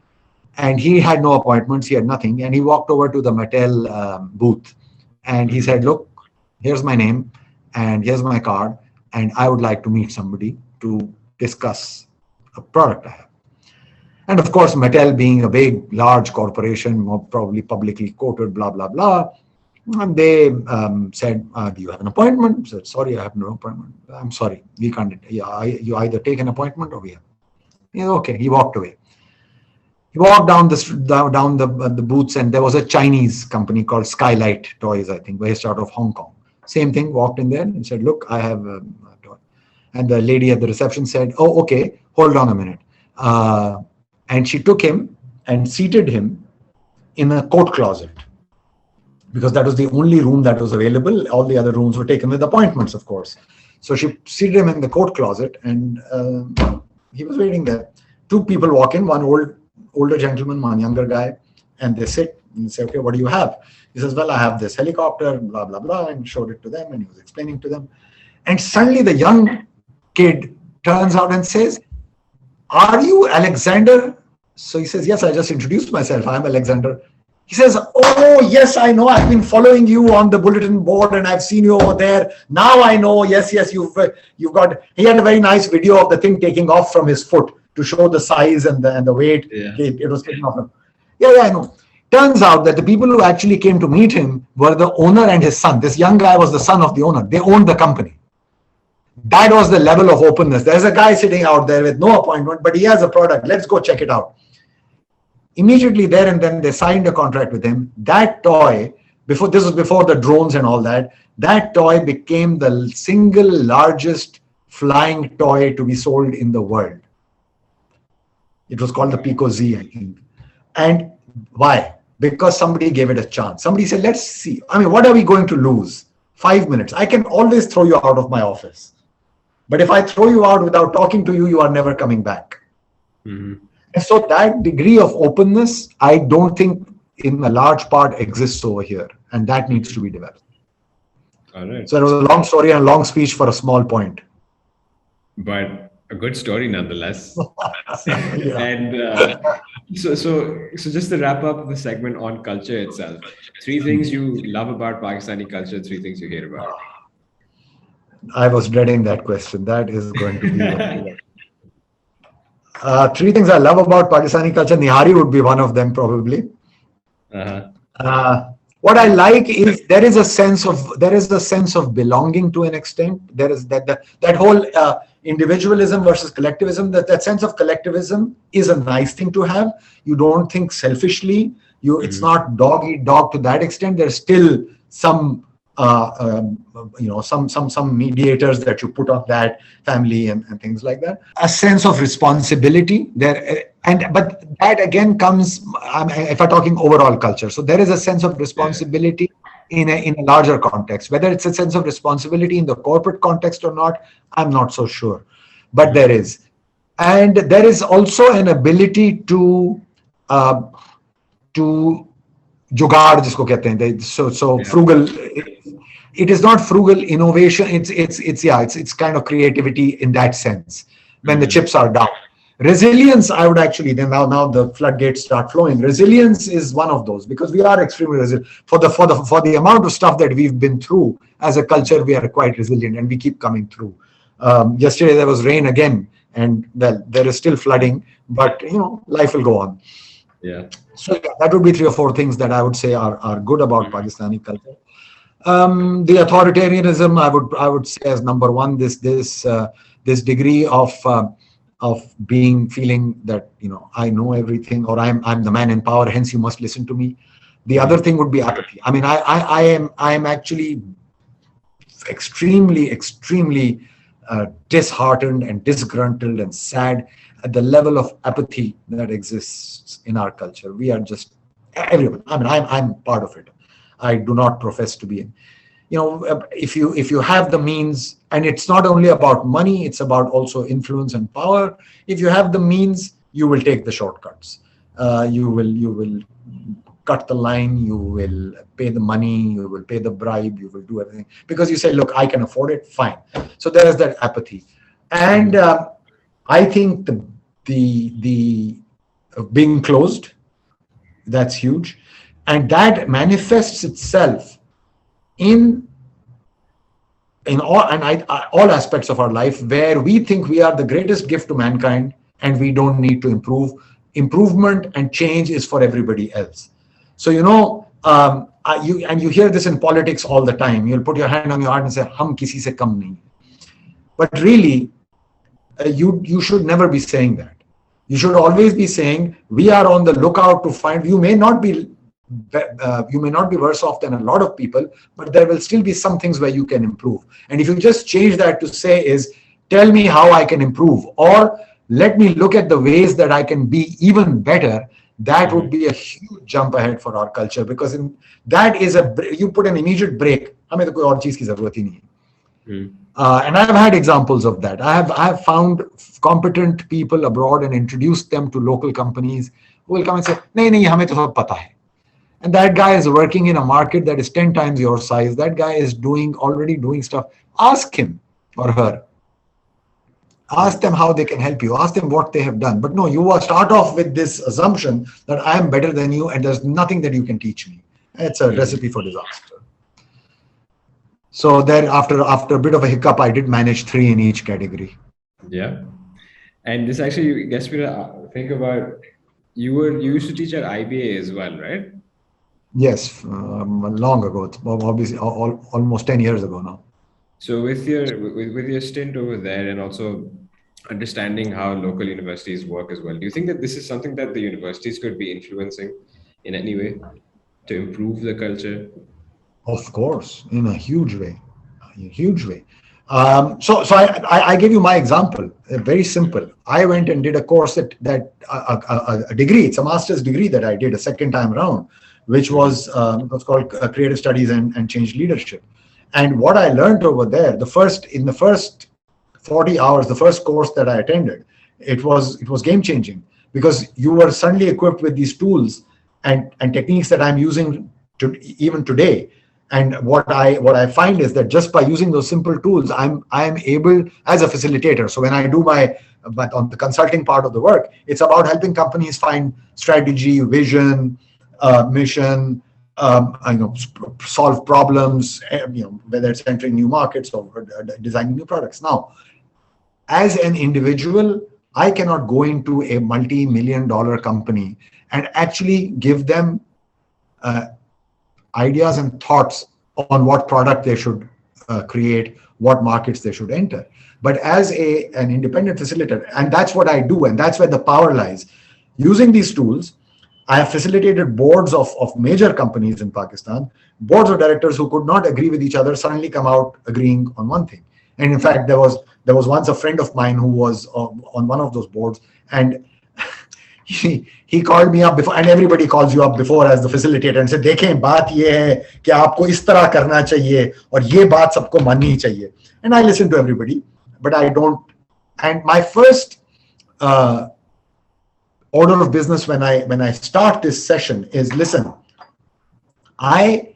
And he had no appointments, he had nothing. And he walked over to the Mattel booth, and he said, look, here's my name, and here's my card, and I would like to meet somebody to discuss a product I have. And of course, Mattel being a big, large corporation, probably publicly quoted, blah, blah, blah. And they said, do you have an appointment? I said, sorry, I have no appointment. I'm sorry, we can't. You either take an appointment or we have. Okay, he walked away. He walked down the booths, and there was a Chinese company called Skylight Toys, I think, based out of Hong Kong. Same thing, walked in there and said, look, I have a toy. And the lady at the reception said, oh, okay, hold on a minute. And she took him and seated him in a coat closet, because that was the only room that was available. All the other rooms were taken with appointments, of course. So she seated him in the coat closet, and he was waiting there. Two people walk in, one older gentleman, one younger guy, and they sit and say, okay, what do you have? He says, well, I have this helicopter, blah, blah, blah, and showed it to them, and he was explaining to them. And suddenly the young kid turns out and says, are you Alexander? So he says, yes, I just introduced myself. I'm Alexander. He says, oh, yes, I know. I've been following you on the bulletin board, and I've seen you over there. Now I know. Yes, you've got. He had a very nice video of the thing taking off from his foot to show the size and the weight. Yeah. It was taking off. Yeah, I know. Turns out that the people who actually came to meet him were the owner and his son. This young guy was the son of the owner. They owned the company. That was the level of openness. There's a guy sitting out there with no appointment, but he has a product. Let's go check it out. Immediately there and then they signed a contract with him. That toy, before the drones and all that, that toy became the single largest flying toy to be sold in the world. It was called the Pico Z, I think. And why? Because somebody gave it a chance. Somebody said, let's see. I mean, what are we going to lose? 5 minutes. I can always throw you out of my office. But if I throw you out without talking to you, you are never coming back. Mm-hmm. And so that degree of openness, I don't think in a large part exists over here. And that needs to be developed. All right. So it was a long story and a long speech for a small point. But a good story nonetheless. Yeah. And so just to wrap up the segment on culture itself, three things you love about Pakistani culture, three things you hate about I was dreading that question. That is going to be one. Three things I love about Pakistani culture. Nihari would be one of them, probably. it. Uh-huh. What I like is there is a sense of belonging to an extent. There is that whole individualism versus collectivism. That sense of collectivism is a nice thing to have. You don't think selfishly. It's not dog eat dog to that extent. There's still some some mediators that you put on that family and things like that. A sense of responsibility there, but that again comes if I'm talking overall culture. So there is a sense of responsibility in a larger context. Whether it's a sense of responsibility in the corporate context or not, I'm not so sure, but there is, and there is also an ability to जुगाड़ जिसको कहते हैं, so frugal. It is not frugal innovation. It's kind of creativity in that sense when the chips are down. Resilience, I would actually then now the floodgates start flowing. Resilience is one of those because we are extremely resilient for the amount of stuff that we've been through as a culture. We are quite resilient and we keep coming through. Yesterday there was rain again, and there is still flooding, but life will go on. Yeah. So that would be 3 or 4 things that I would say are good about Pakistani culture. The authoritarianism, I would say as number one, this degree of feeling that I know everything, or I'm the man in power, hence you must listen to me. The other thing would be apathy. I mean, I am actually extremely disheartened and disgruntled and sad at the level of apathy that exists in our culture. We are just everyone. I mean, I'm part of it. I do not profess to be in. If you have the means, and it's not only about money, it's about also influence and power. If you have the means, you will take the shortcuts. You will cut the line. You will pay the money. You will pay the bribe. You will do everything because you say, "Look, I can afford it." Fine. So there is that apathy, and I think the being closed, that's huge, and that manifests itself in all aspects of our life, where we think we are the greatest gift to mankind and we don't need to improve. Improvement and change is for everybody else. So you hear this in politics all the time. You'll put your hand on your heart and say, "Hum kisi se kam nahi." But really, you should never be saying that. You should always be saying, we are on the lookout to find. You may not be worse off than a lot of people, but there will still be some things where you can improve. And if you just change that to say is, tell me how I can improve, or let me look at the ways that I can be even better, that would be a huge jump ahead for our culture, because that is you put an immediate break. हमें तो कोई और चीज की जरूरत ही नहीं है. And I've had examples of that. I have found competent people abroad and introduced them to local companies who will come and say, नहीं हमें तो सब पता है. And that guy is working in a market that is 10 times your size. That guy is already doing stuff. Ask him or her. Ask them how they can help you. Ask them what they have done. But no, you will start off with this assumption that I am better than you and there's nothing that you can teach me. It's a recipe for disaster. So then after a bit of a hiccup, I did manage 3 in each category. Yeah. And this actually gets me to think about, you used to teach at IBA as well, right? Yes, long ago. It's obviously almost 10 years ago now. So with your stint over there, and also understanding how local universities work as well, do you think that this is something that the universities could be influencing in any way to improve the culture? Of course, in a huge way, So I gave you my example, very simple. I went and did a course a degree. It's a master's degree that I did a second time around, which Mm-hmm. was called Creative Studies and Change Leadership. And what I learned over there, in the first 40 hours, the first course that I attended, it was game changing, because you were suddenly equipped with these tools and techniques that I'm using even today. And what I find is that just by using those simple tools, I'm able, as a facilitator. So when I do but on the consulting part of the work, it's about helping companies find strategy, vision, mission, solve problems, whether it's entering new markets or designing new products. Now, as an individual, I cannot go into a multi-million-dollar company and actually give them uh, ideas and thoughts on what product they should create, what markets they should enter. But as an independent facilitator, and that's what I do, and that's where the power lies. Using these tools, I have facilitated boards of major companies in Pakistan, boards of directors who could not agree with each other suddenly come out agreeing on one thing. And in fact, there was once a friend of mine who was on one of those boards, and he called me up before, and everybody calls you up before as the facilitator, and said, देखें बात ये है कि आपको इस तरह करना चाहिए और ये बात सबको माननी चाहिए. And I listen to everybody, but I don't. And my first order of business when I start this session is, listen, I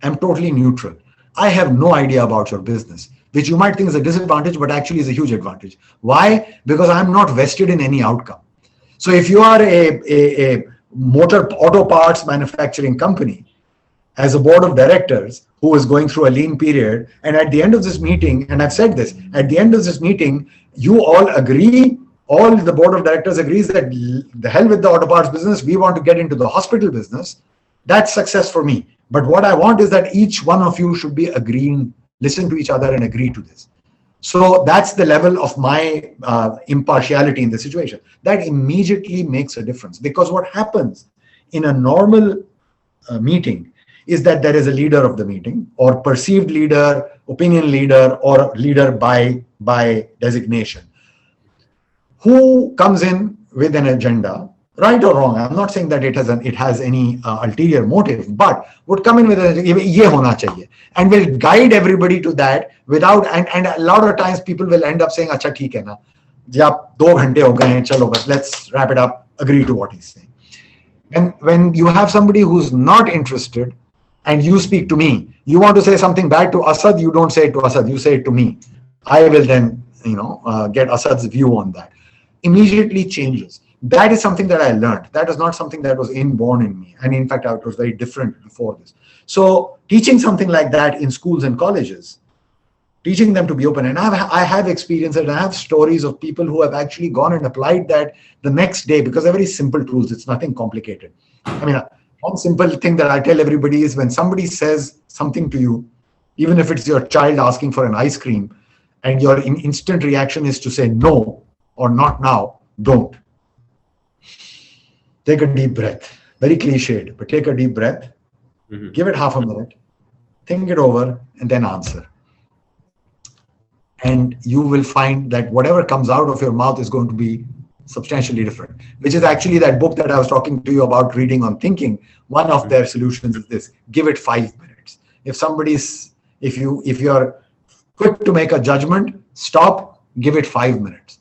am totally neutral. I have no idea about your business, which you might think is a disadvantage, but actually is a huge advantage. Why? Because I'm not vested in any outcome. So if you are a auto parts manufacturing company, as a board of directors who is going through a lean period, and at the end of this meeting, and I've said this, at the end of this meeting, you all agree, all the board of directors agrees that the hell with the auto parts business, we want to get into the hospital business. That's success for me. But what I want is that each one of you should be agreeing, listen to each other and agree to this. So that's the level of my impartiality in the situation. That immediately makes a difference, because what happens in a normal meeting is that there is a leader of the meeting, or perceived leader, opinion leader, or leader by designation, who comes in with an agenda, right or wrong. I'm not saying that it has any ulterior motive, but would come in with ye hona chahiye, and will guide everybody to that without. And a lot of times people will end up saying, "Acha, theek hai na, jab 2 ghante ho gaye hain, chalo bas, let's wrap it up. Agree to what he's saying." And when you have somebody who's not interested, and you speak to me, you want to say something bad to Asad, you don't say it to Asad, you say it to me. I will then, get Asad's view on that. Immediately changes. That is something that I learned. That is not something that was inborn in me. And in fact, it was very different before this. So teaching something like that in schools and colleges, teaching them to be open. And I have experiences and I have stories of people who have actually gone and applied that the next day, because they're very simple tools. It's nothing complicated. I mean, one simple thing that I tell everybody is, when somebody says something to you, even if it's your child asking for an ice cream, and your instant reaction is to say no or not now, don't. Take a deep breath. Very cliched, but take a deep breath. Mm-hmm. Give it half a minute. Think it over and then answer. And you will find that whatever comes out of your mouth is going to be substantially different, which is actually that book that I was talking to you about, Reading on Thinking. One of their solutions is this: give it 5 minutes. If you're quick to make a judgment, stop, give it 5 minutes.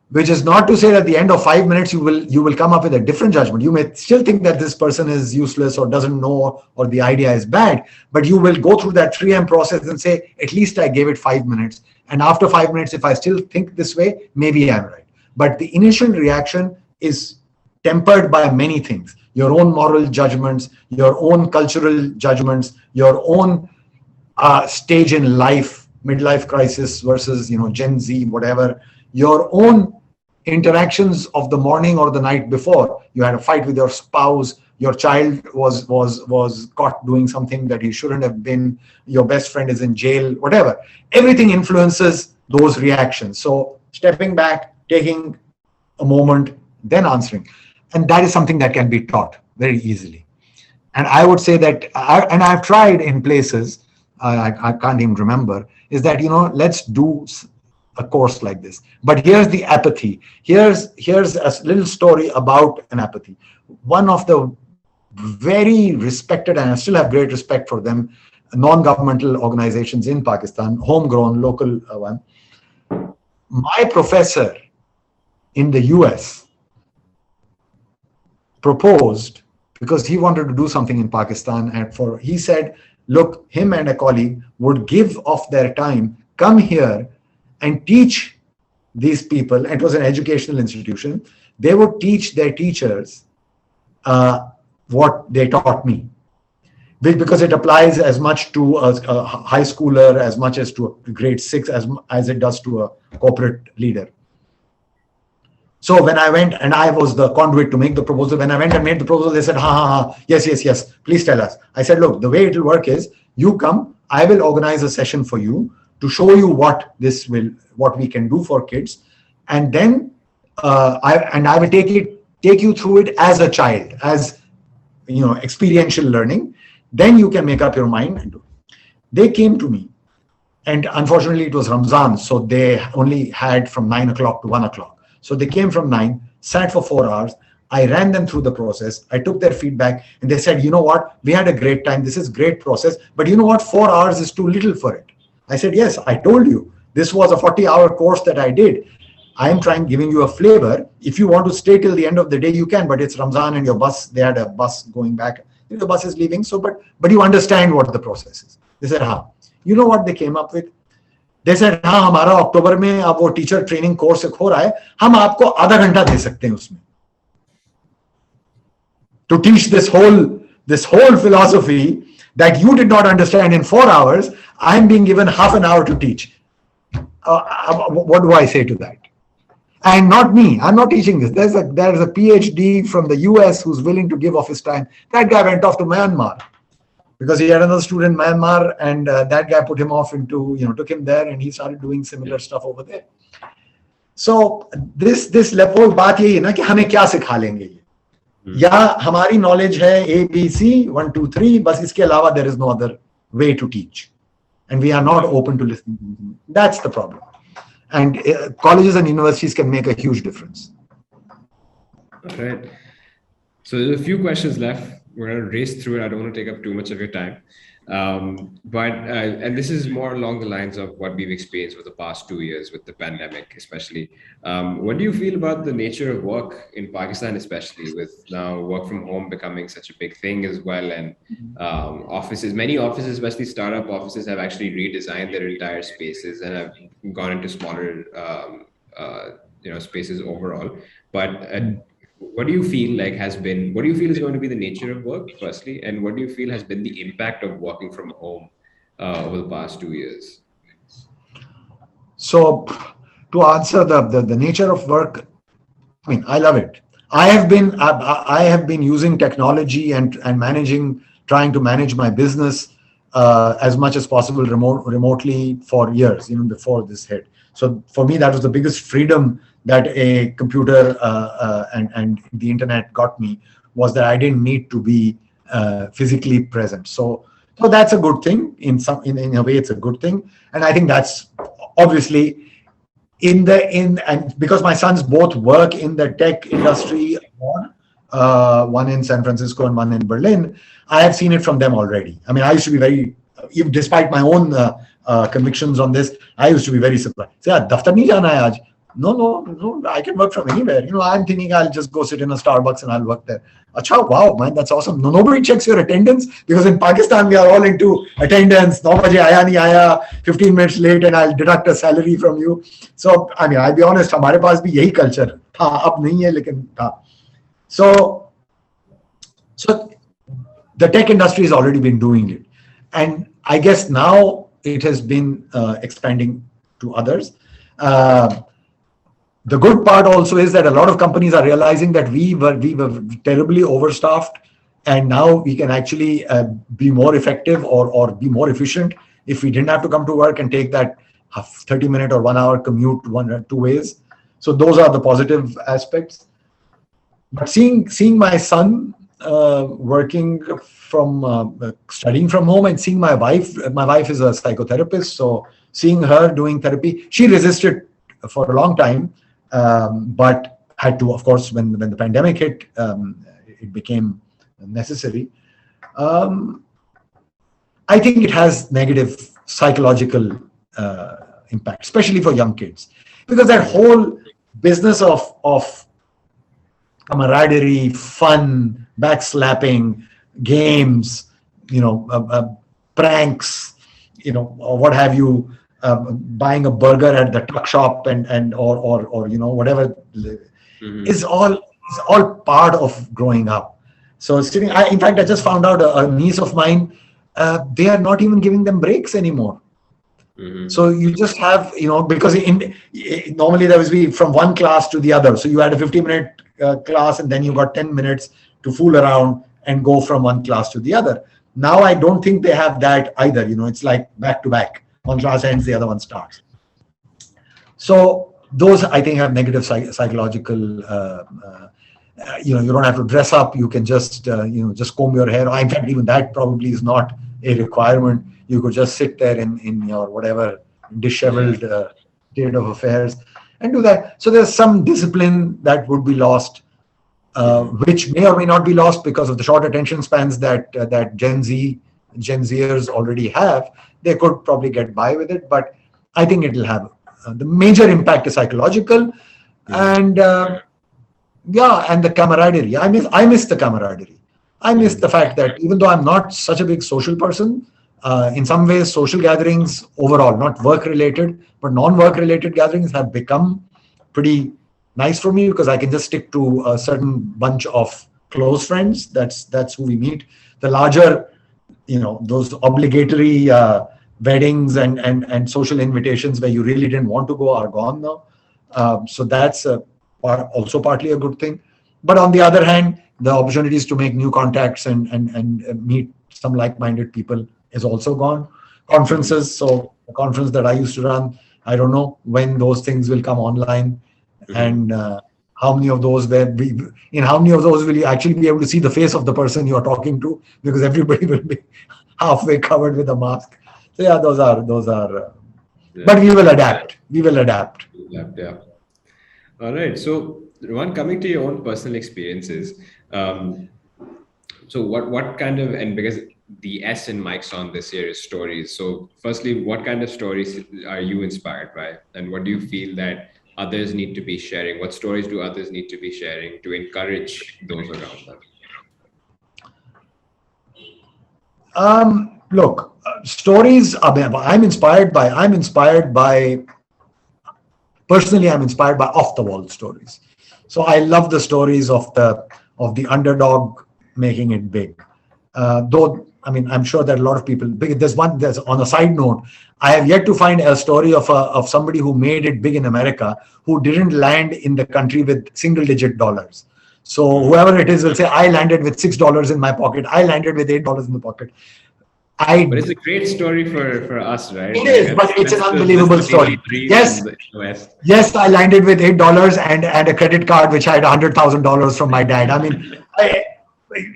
Which is not to say that at the end of 5 minutes you will come up with a different judgment. You may still think that this person is useless or doesn't know or the idea is bad, but you will go through that 3M process and say, at least I gave it 5 minutes. And after 5 minutes, if I still think this way, maybe I'm right. But the initial reaction is tempered by many things: your own moral judgments, your own cultural judgments, your own stage in life, midlife crisis versus Gen Z, whatever, your own interactions of the morning or the night before. You had a fight with your spouse, your child was caught doing something that he shouldn't have been, your best friend is in jail, whatever. Everything influences those reactions. So stepping back, taking a moment, then answering. And that is something that can be taught very easily. And I would say that, I've tried in places I can't even remember, is that, let's do a course like this. But here's the apathy. Here's a little story about an apathy. One of the very respected, and I still have great respect for them, non-governmental organizations in Pakistan, homegrown, local one. My professor in the US proposed, because he wanted to do something in Pakistan, and he said, look, him and a colleague would give of their time, come here and teach these people. It was an educational institution. They would teach their teachers what they taught me, because it applies as much to a high schooler as much as to a grade 6 as it does to a corporate leader. So when I went, and I was the conduit to make the proposal, when I went and made the proposal, they said, yes, please tell us. I said, look, the way it will work is, you come, I will organize a session for you to show you what we can do for kids. And then I will take you through it as a child, as experiential learning. Then you can make up your mind and do it. They came to me, and unfortunately it was Ramzan, so they only had from 9 o'clock to 1 o'clock. So they came from 9, sat for 4 hours. I ran them through the process. I took their feedback, and they said, you know what, we had a great time. This is great process, but you know what, 4 hours is too little for it. I said, yes, I told you, this was a 40-hour course that I did. I am giving you a flavor. If you want to stay till the end of the day, you can, but it's Ramzan and your bus, they had a bus going back. The bus is leaving, so but you understand what the process is. They said, you know what they came up with? They said, हमारा अक्टूबर में अब वो teacher training course हो रहा है, हम आपको आधा घंटा दे सकते हैं उसमें, to teach this whole philosophy that you did not understand in 4 hours. I'm being given half an hour to teach. What do I say to that? And not me. I'm not teaching this. There's a PhD from the US who's willing to give of his time. That guy went off to Myanmar because he had another student in Myanmar, and that guy put him off took him there, and he started doing similar stuff over there. So this level बात यही है ना कि हमें क्या सिखा लेंगे ये, या हमारी knowledge है ABC 1 2 3, बस इसके अलावा there is no other way to teach, and we are not open to listening. That's the problem. And colleges and universities can make a huge difference. All right. So there's a few questions left. We're going to race through it. I don't want to take up too much of your time. And this is more along the lines of what we've experienced with the past 2 years with the pandemic, especially. What do you feel about the nature of work in Pakistan, especially with now work from home becoming such a big thing as well? And many offices, especially startup offices, have actually redesigned their entire spaces and have gone into smaller, spaces overall. But what do you feel what do you feel is going to be the nature of work, firstly? And what do you feel has been the impact of working from home over the past 2 years? So to answer the nature of work, I mean, I love it. I have been using technology and trying to manage my business as much as possible remotely for years, even before this hit. So for me, that was the biggest freedom that a computer and the internet got me, was that I didn't need to be physically present. So that's a good thing. In a way, it's a good thing, and I think that's obviously and because my sons both work in the tech industry, one in San Francisco and one in Berlin, I have seen it from them already. I mean, I used to be even despite my own convictions on this, I used to be very surprised. Say, daftar nahi jana hai aaj. No, I can work from anywhere. I'm thinking I'll just go sit in a Starbucks and I'll work there. Acha, wow, man, that's awesome. No, nobody checks your attendance, because in Pakistan, we are all into attendance. 9 baje aaya nahi aaya, 15 minutes late, and I'll deduct a salary from you. So, I mean, I'll be honest, hamare paas bhi yahi culture tha, ab nahi hai, lekin tha. So the tech industry has already been doing it. And I guess now it has been expanding to others. The good part also is that a lot of companies are realizing that we were terribly overstaffed, and now we can actually be more effective or be more efficient if we didn't have to come to work and take that 30-minute or 1 hour commute 2 ways. So those are the positive aspects. But seeing my son working from studying from home and seeing my wife. My wife is a psychotherapist, so seeing her doing therapy, she resisted for a long time, but had to, of course, when the pandemic hit, it became necessary. Um, I think it has negative psychological impact, especially for young kids, because that whole business of camaraderie, fun, backslapping, games, you know, pranks, or what have you, buying a burger at the tuck shop and or whatever, Mm-hmm. is all part of growing up. So sitting, in fact, I just found out a niece of mine, they are not even giving them breaks anymore. Mm-hmm. So you just have, because normally there was be from one class to the other. So you had a 50-minute class, and then you got 10 minutes to fool around and go from one class to the other. Now I don't think they have that either. It's like back to back. One class ends, the other one starts. So those, I think, have negative psychological. You don't have to dress up. You can just comb your hair. In fact, even that probably is not a requirement. You could just sit there in your whatever Yeah. disheveled state of affairs and do that. So there's some discipline that would be lost, Mm-hmm. which may or may not be lost because of the short attention spans that Gen Zers already have. They could probably get by with it, but I think it'll have the major impact is psychological, Mm-hmm. and yeah, and the camaraderie. I miss the camaraderie. I miss Mm-hmm. the fact that even though I'm not such a big social person, in some ways, social gatherings overall, not work related, but non-work related gatherings have become pretty nice for me because I can just stick to a certain bunch of close friends. That's who we meet. The larger, those obligatory weddings and social invitations where you really didn't want to go are gone now. So that's also partly a good thing. But on the other hand, the opportunities to make new contacts and meet some like-minded people is also gone. Mm-hmm. Conferences. So the conference that I used to run, I don't know when those things will come online, Mm-hmm. and how many of those in how many of those will you actually be able to see the face of the person you are talking to, because everybody will be halfway covered with a mask. So yeah, those are. But Yeah. we will adapt. We will adapt. Yeah. Yeah. All right. So, one coming to your own personal experiences. Um, so, what kind of, and because the S in Mike's on this year is stories. So, firstly, what kind of stories are you inspired by, and what do you feel that others need to be sharing? What stories do others need to be sharing to encourage those around them? Look, stories. I'm inspired by personally. I'm inspired by off the wall stories. So I love the stories of the underdog making it big. Though, I mean, I'm sure that a lot of people. There's on a side note, I have yet to find a story of somebody who made it big in America who didn't land in the country with single digit dollars. So Mhm. whoever it is will say, I landed with $6 in my pocket. I landed with $8 in the pocket. But I it's a great story for us, right? It Like is, but it's an that's unbelievable the daily story. dream Yes, in the West. yes, I landed with $8 and a credit card which had $100,000 from my dad. I mean,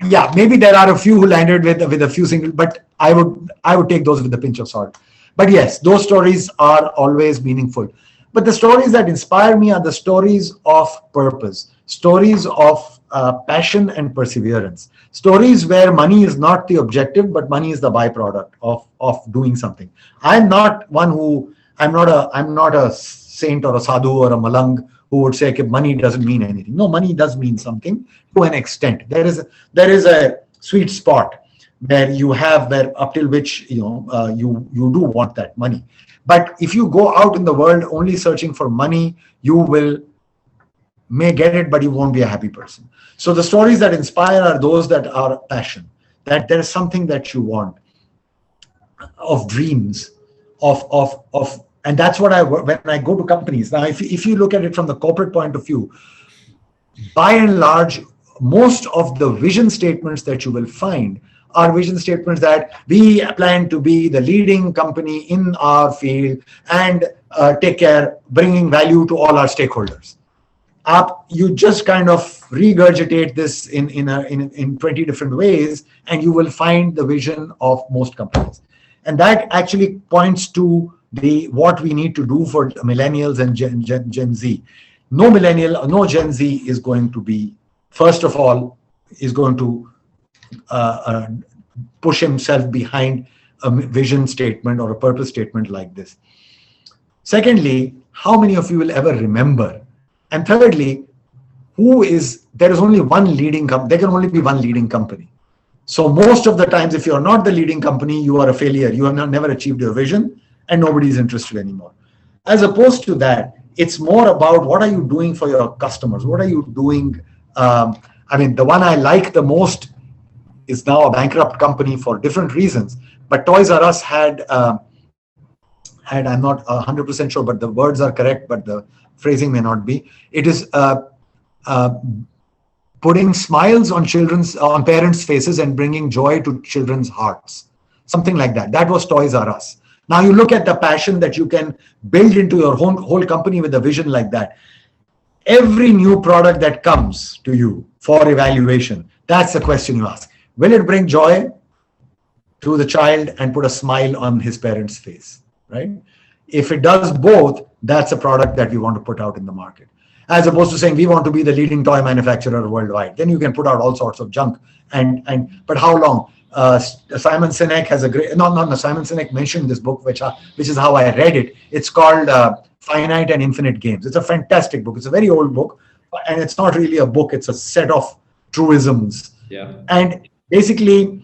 yeah, maybe there are a few who landed with a few single, but I would take those with a pinch of salt. But yes, those stories are always meaningful. But the stories that inspire me are the stories of purpose, stories of passion and perseverance, stories where money is not the objective, but money is the byproduct of doing something. I'm not one who I'm not a saint or a sadhu or a malang who would say okay, money doesn't mean anything. No, money does mean something to an extent. There is a sweet spot where you have where up till which you do want that money. But if you go out in the world only searching for money, you will may get it, but you won't be a happy person. So the stories that inspire are those that are passion, that there is something that you want, of dreams, and that's what when I go to companies. Now, if you look at it from the corporate point of view, by and large, most of the vision statements that you will find are vision statements that we plan to be the leading company in our field and take care, bringing value to all our stakeholders. You just kind of regurgitate this in 20 different ways, and you will find the vision of most companies. And that actually points to the what we need to do for millennials and Gen Z. No millennial, no Gen Z is going to be, first of all, is going to uh, uh, push himself behind a vision statement or a purpose statement like this. Secondly, how many of you will ever remember? And thirdly, there is only one leading company, there can only be one leading company. So most of the times, if you're not the leading company, you are a failure. You have never achieved your vision and nobody is interested anymore. As opposed to that, it's more about what are you doing for your customers? What are you doing? I mean, the one I like the most is now a bankrupt company for different reasons. But Toys R Us I'm not 100% sure, but the words are correct, but the phrasing may not be. It is uh, putting smiles on parents' faces and bringing joy to children's hearts. Something like that. That was Toys R Us. Now you look at the passion that you can build into your whole company with a vision like that. Every new product that comes to you for evaluation, that's the question you ask. Will it bring joy to the child and put a smile on his parent's face, right? If it does both, that's a product that we want to put out in the market. As opposed to saying we want to be the leading toy manufacturer worldwide. Then you can put out all sorts of junk. But how long? Simon Sinek has a great, no, Simon Sinek mentioned this book, which is how I read it. It's called Finite and Infinite Games. It's a fantastic book. It's a very old book, and it's not really a book. It's a set of truisms. Yeah. And basically,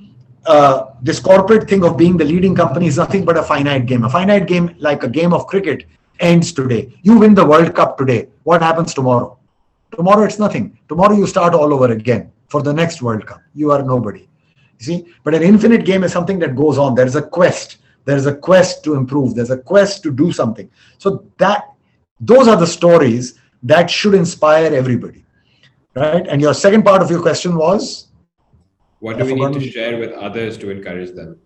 this corporate thing of being the leading company is nothing but a finite game. A finite game, like a game of cricket, ends today. You win the World Cup today. What happens tomorrow? Tomorrow it's nothing. Tomorrow you start all over again for the next World Cup. You are nobody. You see? But an infinite game is something that goes on. There is a quest. There is a quest to improve. There's a quest to do something. So those are the stories that should inspire everybody. Right? And your second part of your question was? What do we need to share with others to encourage them?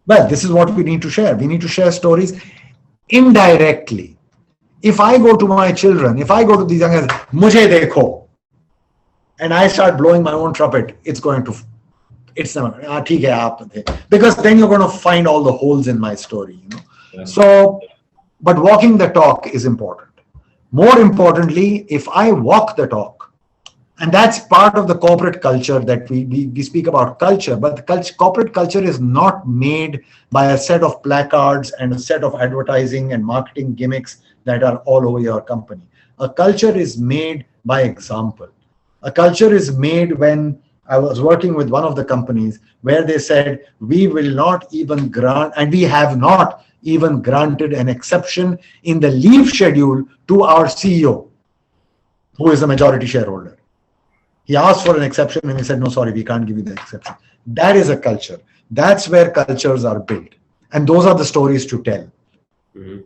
Well, this is what we need to share. We need to share stories indirectly. If I go to my children, if I go to these young guys, mujhe dekho, and I start blowing my own trumpet, it's never, theek hai, aap, because then you're going to find all the holes in my story, Yeah. So, but walking the talk is important. More importantly, if I walk the talk, and that's part of the corporate culture that we speak about culture, but the corporate culture is not made by a set of placards and a set of advertising and marketing gimmicks that are all over your company. A culture is made by example. A culture is made when I was working with one of the companies where they said, we will not even grant, and we have not even granted an exception in the leave schedule to our CEO, who is the majority shareholder. He asked for an exception and he said, no, sorry, we can't give you the exception. That is a culture. That's where cultures are built. And those are the stories to tell. Mm-hmm.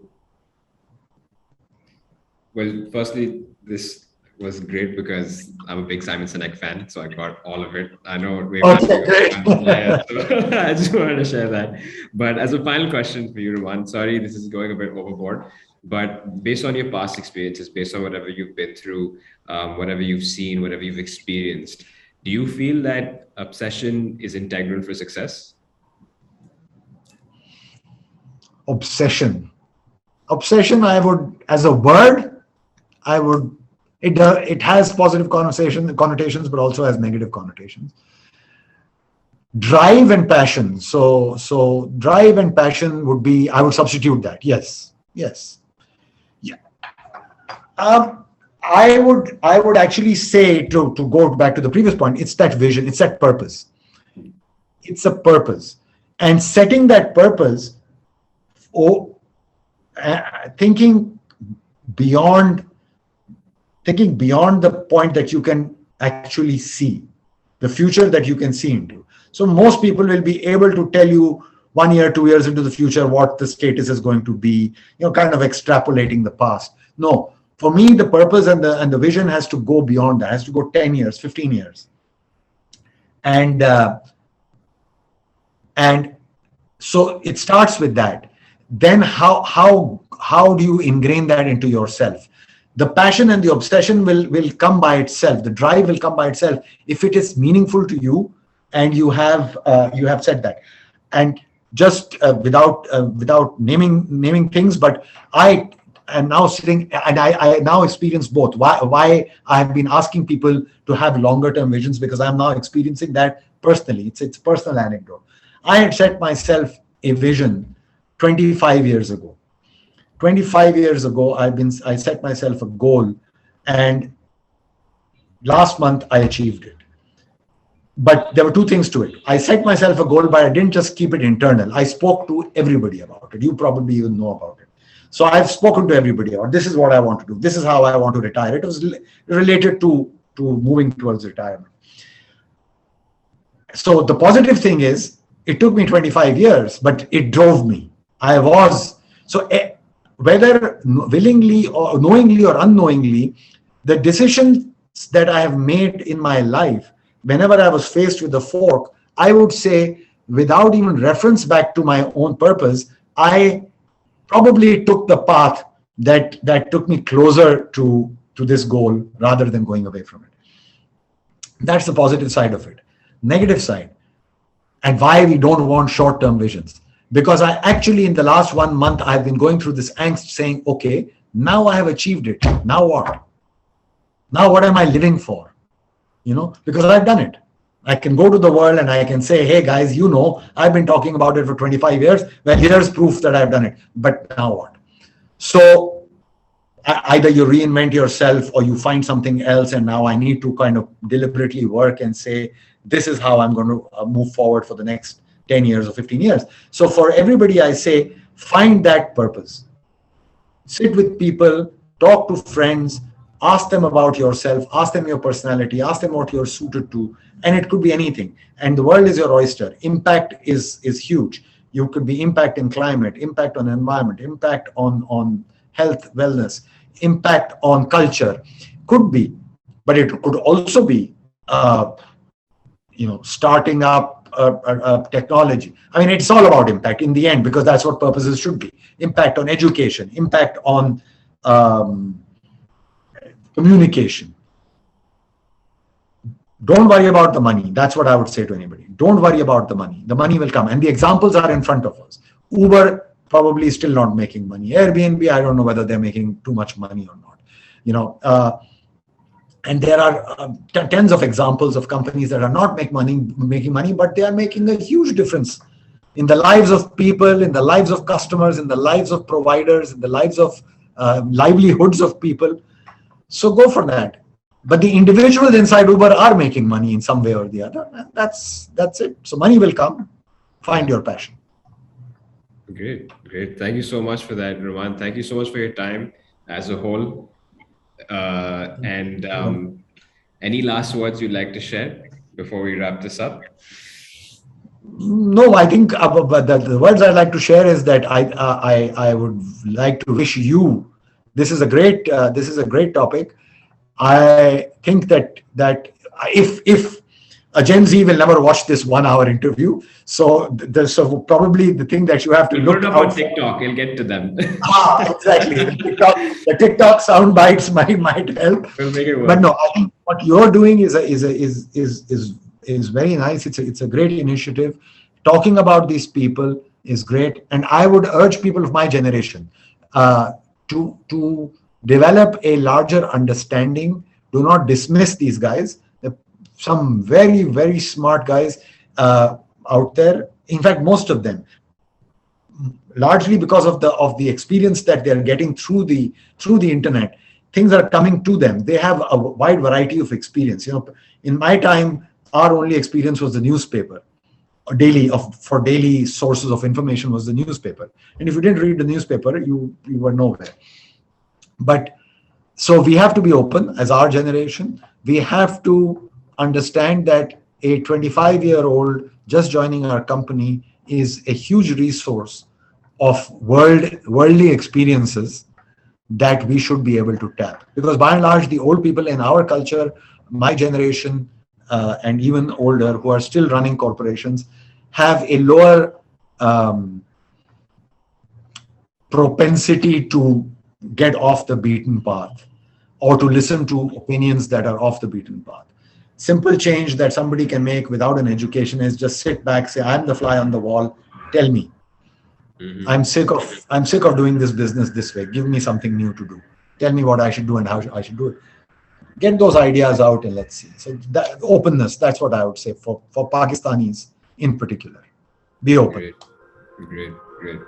Well, firstly, this was great because I'm a big Simon Sinek fan, so I got all of it. I know we're great. so I just wanted to share that. But as a final question for you, Rumman, sorry, this is going a bit overboard, but based on your past experiences, based on whatever you've been through, whatever you've seen, whatever you've experienced, do you feel that obsession is integral for success? Obsession, I would, as a word, it has positive connotations, but also has negative connotations. Drive and passion. So drive and passion would be, I would substitute that. Yes. Yeah. I would actually say, to go back to the previous point, it's that vision, it's that purpose. It's a purpose. And setting that purpose, thinking beyond the point that you can actually see, the future that you can see into. So most people will be able to tell you 1 year, 2 years into the future what the status is going to be, kind of extrapolating the past. No, for me, the purpose and the vision has to go beyond that, has to go 10 years, 15 years. And so it starts with that. Then how do you ingrain that into yourself? The passion and the obsession will come by itself. The drive will come by itself if it is meaningful to you, and you have said that. And just without naming things, but I am now sitting, and I now experience both. Why I have been asking people to have longer term visions, because I'm now experiencing that personally. It's a personal anecdote. I had set myself a vision 25 years ago. 25 years ago, I set myself a goal, and last month I achieved it. But there were two things to it. I set myself a goal, but I didn't just keep it internal. I spoke to everybody about it. You probably even know about it. So I've spoken to everybody about this is what I want to do. This is how I want to retire. It was related to moving towards retirement. So the positive thing is, it took me 25 years, but it drove me. I was, so whether willingly or knowingly or unknowingly, the decisions that I have made in my life, whenever I was faced with a fork, I would say, without even reference back to my own purpose, I probably took the path that took me closer to this goal rather than going away from it. That's the positive side of it. Negative side, and why we don't want short-term visions. Because I actually, in the last 1 month, I've been going through this angst saying, okay, now I have achieved it. Now what? Now what am I living for? Because I've done it. I can go to the world and I can say, hey guys, I've been talking about it for 25 years. Well, here's proof that I've done it. But now what? So either you reinvent yourself or you find something else. And now I need to kind of deliberately work and say, this is how I'm going to move forward for the next 10 years or 15 years. So for everybody, I say, find that purpose. Sit with people, talk to friends, ask them about yourself, ask them your personality, ask them what you're suited to, and it could be anything. And the world is your oyster. Impact is huge. You could be impact in climate, impact on environment, impact on health, wellness, impact on culture. Could be, but it could also be, starting up technology. I mean, it's all about impact in the end, because that's what purposes should be. Impact on education, impact on communication. Don't worry about the money. That's what I would say to anybody. Don't worry about the money. The money will come. And the examples are in front of us. Uber probably is still not making money. Airbnb, I don't know whether they're making too much money or not. And there are tens of examples of companies that are not making money, but they are making a huge difference in the lives of people, in the lives of customers, in the lives of providers, in the lives of livelihoods of people. So go for that. But the individuals inside Uber are making money in some way or the other. And that's it. So money will come. Find your passion. Great. Thank you so much for that, Rumman. Thank you so much for your time as a whole. Any last words you'd like to share before we wrap this up? No, I think the words I'd like to share is that I would like to wish you. This is a great topic. I think that if a Gen Z will never watch this 1 hour interview, so probably the thing that you have to look out on TikTok, you'll get to them. Exactly. The TikTok sound bites might help. We'll make it work. But no, I think what you're doing is very nice. It's a great initiative. Talking about these people is great, and I would urge people of my generation to develop a larger understanding. Do not dismiss these guys. Some very, very smart guys out there. In fact, most of them, largely because of the experience that they're getting through the internet, things are coming to them. They have a wide variety of experience. In my time, our only experience was the newspaper. For daily sources of information was the newspaper. And if you didn't read the newspaper, you were nowhere. But so we have to be open as our generation. We have to understand that a 25-year-old just joining our company is a huge resource of worldly experiences that we should be able to tap. Because by and large, the old people in our culture, my generation, and even older, who are still running corporations, have a lower propensity to get off the beaten path. or to listen to opinions that are off the beaten path. Simple change that somebody can make without an education is just sit back, say, I'm the fly on the wall, tell me. I'm sick of doing this business this way. Give me something new to do. Tell me what I should do and how I should do it. Get those ideas out and let's see. So that openness, that's what I would say for Pakistanis in particular. Be open. Great, great, great.